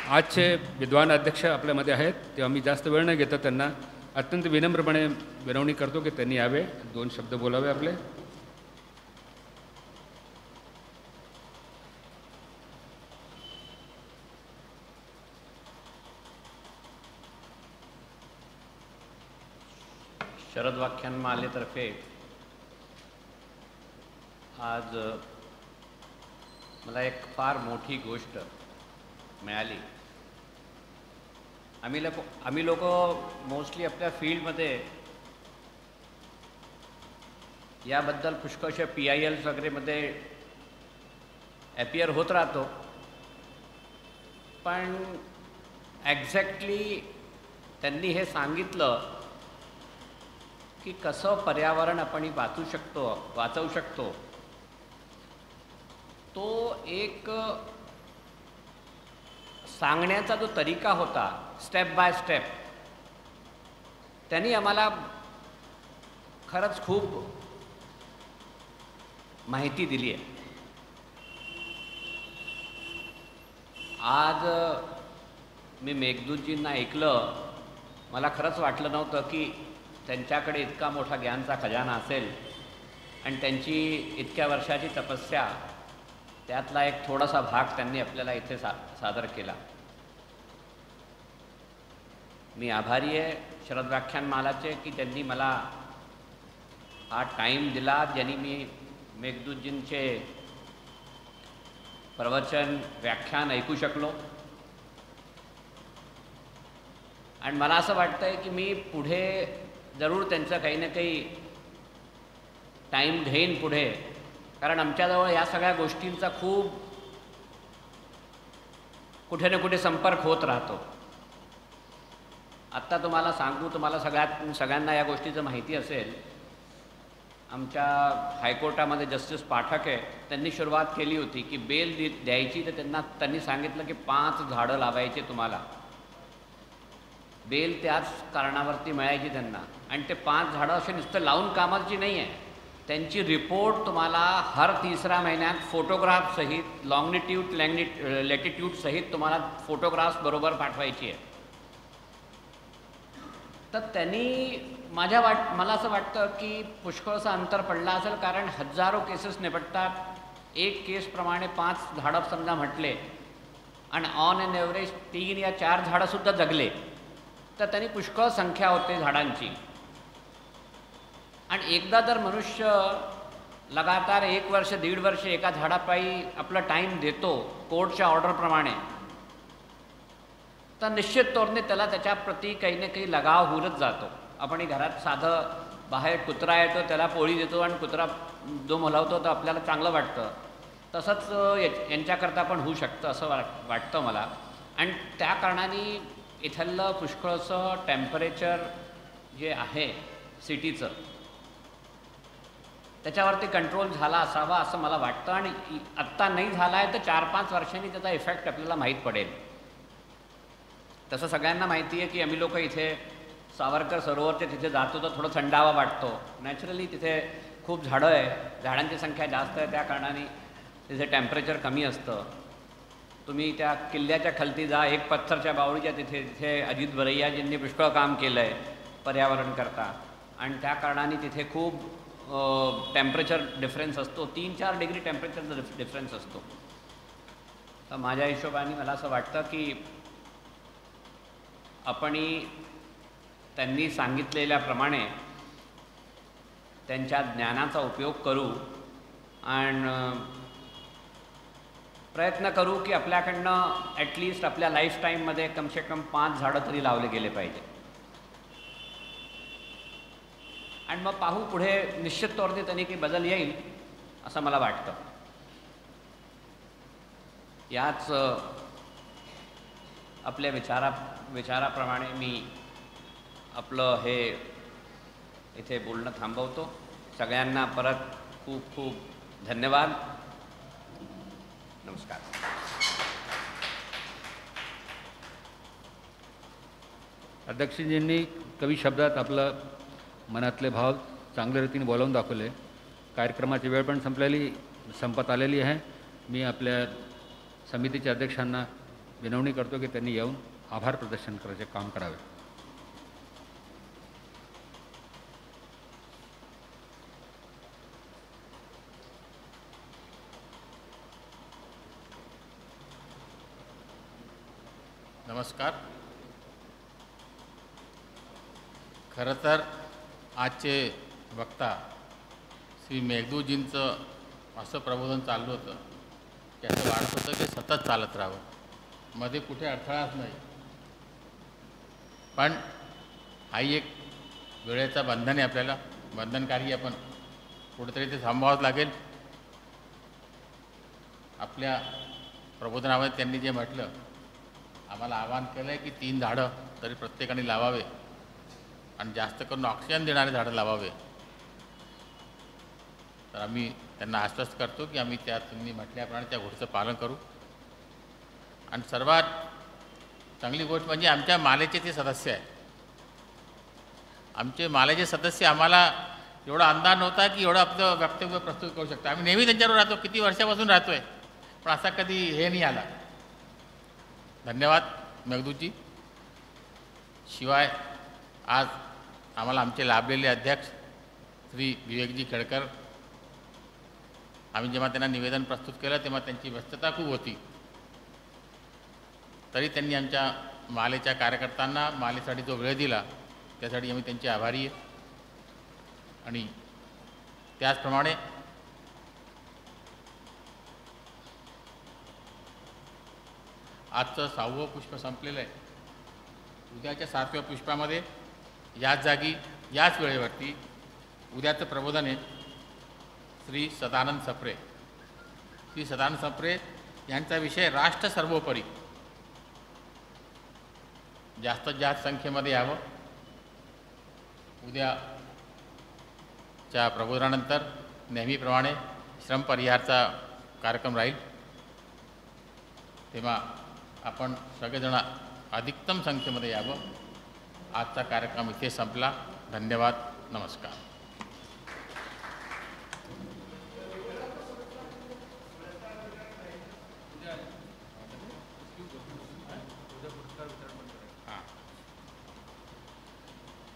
आजचे विद्वान अध्यक्ष आपल्यामध्ये आहेत, तेव्हा मी जास्त वेळ न घेता त्यांना अत्यंत विनम्रपणे विनवणी करतो की त्यांनी यावे, 2 शब्द बोलावे आपले. शरद व्याख्यानमालेतर्फे आज मला एक फार मोठी गोष्ट मिळाली. आम्ही लोक मोस्टली आपल्या फील्डमध्ये याबद्दल पुष्कळशा PILs वगैरेमध्ये ॲपियर होत राहतो. पण एक्झॅक्टली त्यांनी हे सांगितलं की कसं पर्यावरण आपण वाचवू शकतो, तो एक सांगण्याचा जो तरीका होता स्टेप बाय स्टेप, त्यांनी आम्हाला खरंच खूप माहिती दिली आहे. आज मी मेघदूतजींना ऐकलं, मला खरंच वाटलं नव्हतं की त्यांच्याकडे इतका मोठा ज्ञानचा खजाना असेल आणि त्यांची इतक्या वर्षाची तपस्या, त्यातला एक थोडासा भाग त्यांनी आपल्याला इथे सादर केला. मी आभारी आहे शरद व्याख्यानमालाचे की त्यांनी मला हा टाईम दिला, ज्यांनी मी मेघदूतजींचे प्रवचन व्याख्यान ऐकू शकलो. आणि मला असं वाटतं आहे की मी पुढे जरूर त्यांचं काही ना काही टाईम घेईन पुढे कारण आमच्याजवळ या सगळ्या गोष्टींचा खूप कुठे ना कुठे संपर्क होत राहतो. आत्ता तुम्हाला सांगू, तुम्हाला सगळ्यांना या गोष्टीचं माहिती असेल, आमच्या हायकोर्टामध्ये जस्टिस पाठक आहे, त्यांनी सुरुवात केली होती की बेल द्यायची तर त्यांनी सांगितलं की 5 झाडं लावायचे तुम्हाला. बेल त्याच कारणावरती मिळायची त्यांना, आणि ते 5 झाडं असे नुसतं लावून कामाची नाही आहे, त्यांची रिपोर्ट तुम्हाला हर 3ऱ्या महिन्यात फोटोग्राफसहित लॅटिट्यूड सहित तुम्हाला फोटोग्राफ्स बरोबर पाठवायची आहे. तर त्यांनी मला असं वाटतं की पुष्कळचं अंतर पडलं असेल, कारण हजारो केसेस निपटतात. एक केसप्रमाणे 5 झाडं समजा म्हटले आणि ऑन एन एव्हरेज 3 या 4 झाडंसुद्धा जगले, तर त्यांनी पुष्कळ संख्या होते झाडांची. आणि एकदा जर मनुष्य लगातार 1 वर्ष 1.5 वर्ष एका झाडापायी आपला टाईम देतो कोर्टच्या ऑर्डरप्रमाणे, तर निश्चित तौरने त्याला त्याच्याप्रती काही ना काही लगाव होतच जातो. आपण घरात साधं बाहेर कुत्रा येतो, त्याला पोळी देतो आणि कुत्रा जो मुलावतो तर आपल्याला चांगलं वाटतं. तसंच यांच्याकरता पण होऊ शकतं असं वाटतं मला. आणि त्या कारणाने इथलं पुष्कळचं टेम्परेचर जे आहे सिटीचं, त्याच्यावरती कंट्रोल झाला असावा असं मला वाटतं. आणि आत्ता नाही झाला आहे तर 4-5 वर्षांनी त्याचा इफेक्ट आपल्याला माहीत पडेल. तसं सगळ्यांना माहिती आहे की आम्ही लोक इथे सावरकर सरोवरच्या तिथे जातो तर थोडं थंडावा वाटतो. नॅचरली तिथे खूप झाडं आहे, झाडांची संख्या जास्त आहे, त्या कारणाने तिथे टेम्परेचर कमी असतं. तुम्ही त्या किल्ल्याच्या खालती जा, एक पत्थरच्या बावळीच्या तिथे अजित बरैयाजींनी पुष्कळ काम केलं आहे पर्यावरणकरता, आणि त्या कारणाने तिथे खूप टेम्परेचर डिफरन्स असतो, 3-4 डिग्री टेम्परेचरचा डिफरन्स असतो. तर माझ्या हिशोबाने मला असं वाटतं की आपण त्यांनी सांगितलेल्याप्रमाणे त्यांच्या ज्ञानाचा उपयोग करू आणि प्रयत्न करू की आपल्याकडनं ॲटलिस्ट आपल्या लाईफटाईममध्ये कमसे कम 5 झाडं तरी लावले गेले पाहिजे. आणि मग पाहू पुढे निश्चित तौरने त्यांनी काही बदल येईल असं मला वाटतं. याच आपल्या विचाराप्रमाणे मी आपलं हे इथे बोलणं थांबवतो. सगळ्यांना परत खूप खूप धन्यवाद. नमस्कार. अध्यक्षजींनी कवी शब्दात आपलं मनातले भाव चांगल्या रीतीने बोलावून दाखवले. कार्यक्रमाची वेळ पण संपत आलेली आहे. मी आपल्या समितीच्या अध्यक्षांना विनवणी करतो की त्यांनी येऊन आभार प्रदर्शन करायचे काम करावे. नमस्कार. खरं तर आजचे वक्ता श्री मेघदूतजींचं असं प्रबोधन चाललं होतं की असं वाटत होतं की सतत चालत राहावं, मध्ये कुठे अडथळाच नाही. पण हाही एक वेळेचा बंधन आहे, आपल्याला बंधनकारी. आपण कुठेतरी ते थांबवावंच लागेल. आपल्या प्रबोधनामध्ये त्यांनी जे म्हटलं, आम्हाला आवाहन केलं आहे की 3 झाडं तरी प्रत्येकाने लावावे आणि जास्त करून ऑक्सिजन देणारे झाडं लावावे. तर आम्ही त्यांना आश्वस्त करतो की आम्ही तुम्ही म्हटल्याप्रमाणे त्या गोष्टीचं पालन करू. आणि सर्वात चांगली गोष्ट म्हणजे आमच्या मालेचे ते सदस्य आहे. आमचे मालेचे सदस्य आम्हाला एवढा अंदाज नव्हता की एवढं आपलं वक्तव्य प्रस्तुत करू शकतो. आम्ही नेहमी त्यांच्यावर राहतो, किती वर्षापासून राहतो आहे, पण असा कधी हे नाही आला. धन्यवाद मेघदूतजी. शिवाय आज आम्हाला आमचे लाभलेले अध्यक्ष श्री विवेकजी खेडकर, आम्ही जेव्हा त्यांना निवेदन प्रस्तुत केलं तेव्हा त्यांची व्यस्तता खूप होती, तरी त्यांनी आमच्या मालेच्या कार्यकर्त्यांना मालेसाठी जो वेळ दिला त्यासाठी आम्ही त्यांचे आभारी आहे. आणि त्याचप्रमाणे आजचं 6वं पुष्प संपलेलं आहे. उद्याच्या 7व्या पुष्पामध्ये याच जागी याच वेळेवरती उद्याचं प्रबोधन आहे. श्री सदानंद सप्रे. श्री सदानंद सप्रे यांचा विषय राष्ट्र सर्वोपरी. जास्तीत जास्त संख्येमध्ये यावं. उद्याच्या प्रबोधनानंतर नेहमीप्रमाणे श्रमपरिहारचा कार्यक्रम राहील, तेव्हा आपण सगळेजण अधिकतम संख्येमध्ये यावं. आजचा कार्यक्रम इथे संपला. धन्यवाद. नमस्कार.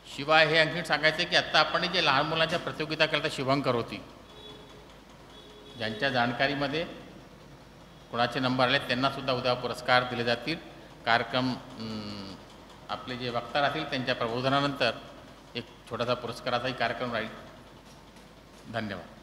शिवाय हे आणखी सांगायचं की आत्ता आपण जे लहान मुलांच्या प्रतियोगिता केल्या शुभंकर होती, ज्यांच्या जाणकारीमध्ये कोणाचे नंबर आले त्यांनासुद्धा उद्या पुरस्कार दिले जातील. कार्यक्रम आपले जे वक्ता राहतील त्यांच्या प्रबोधनानंतर एक छोटासा पुरस्काराचाही कार्यक्रम राहील. धन्यवाद.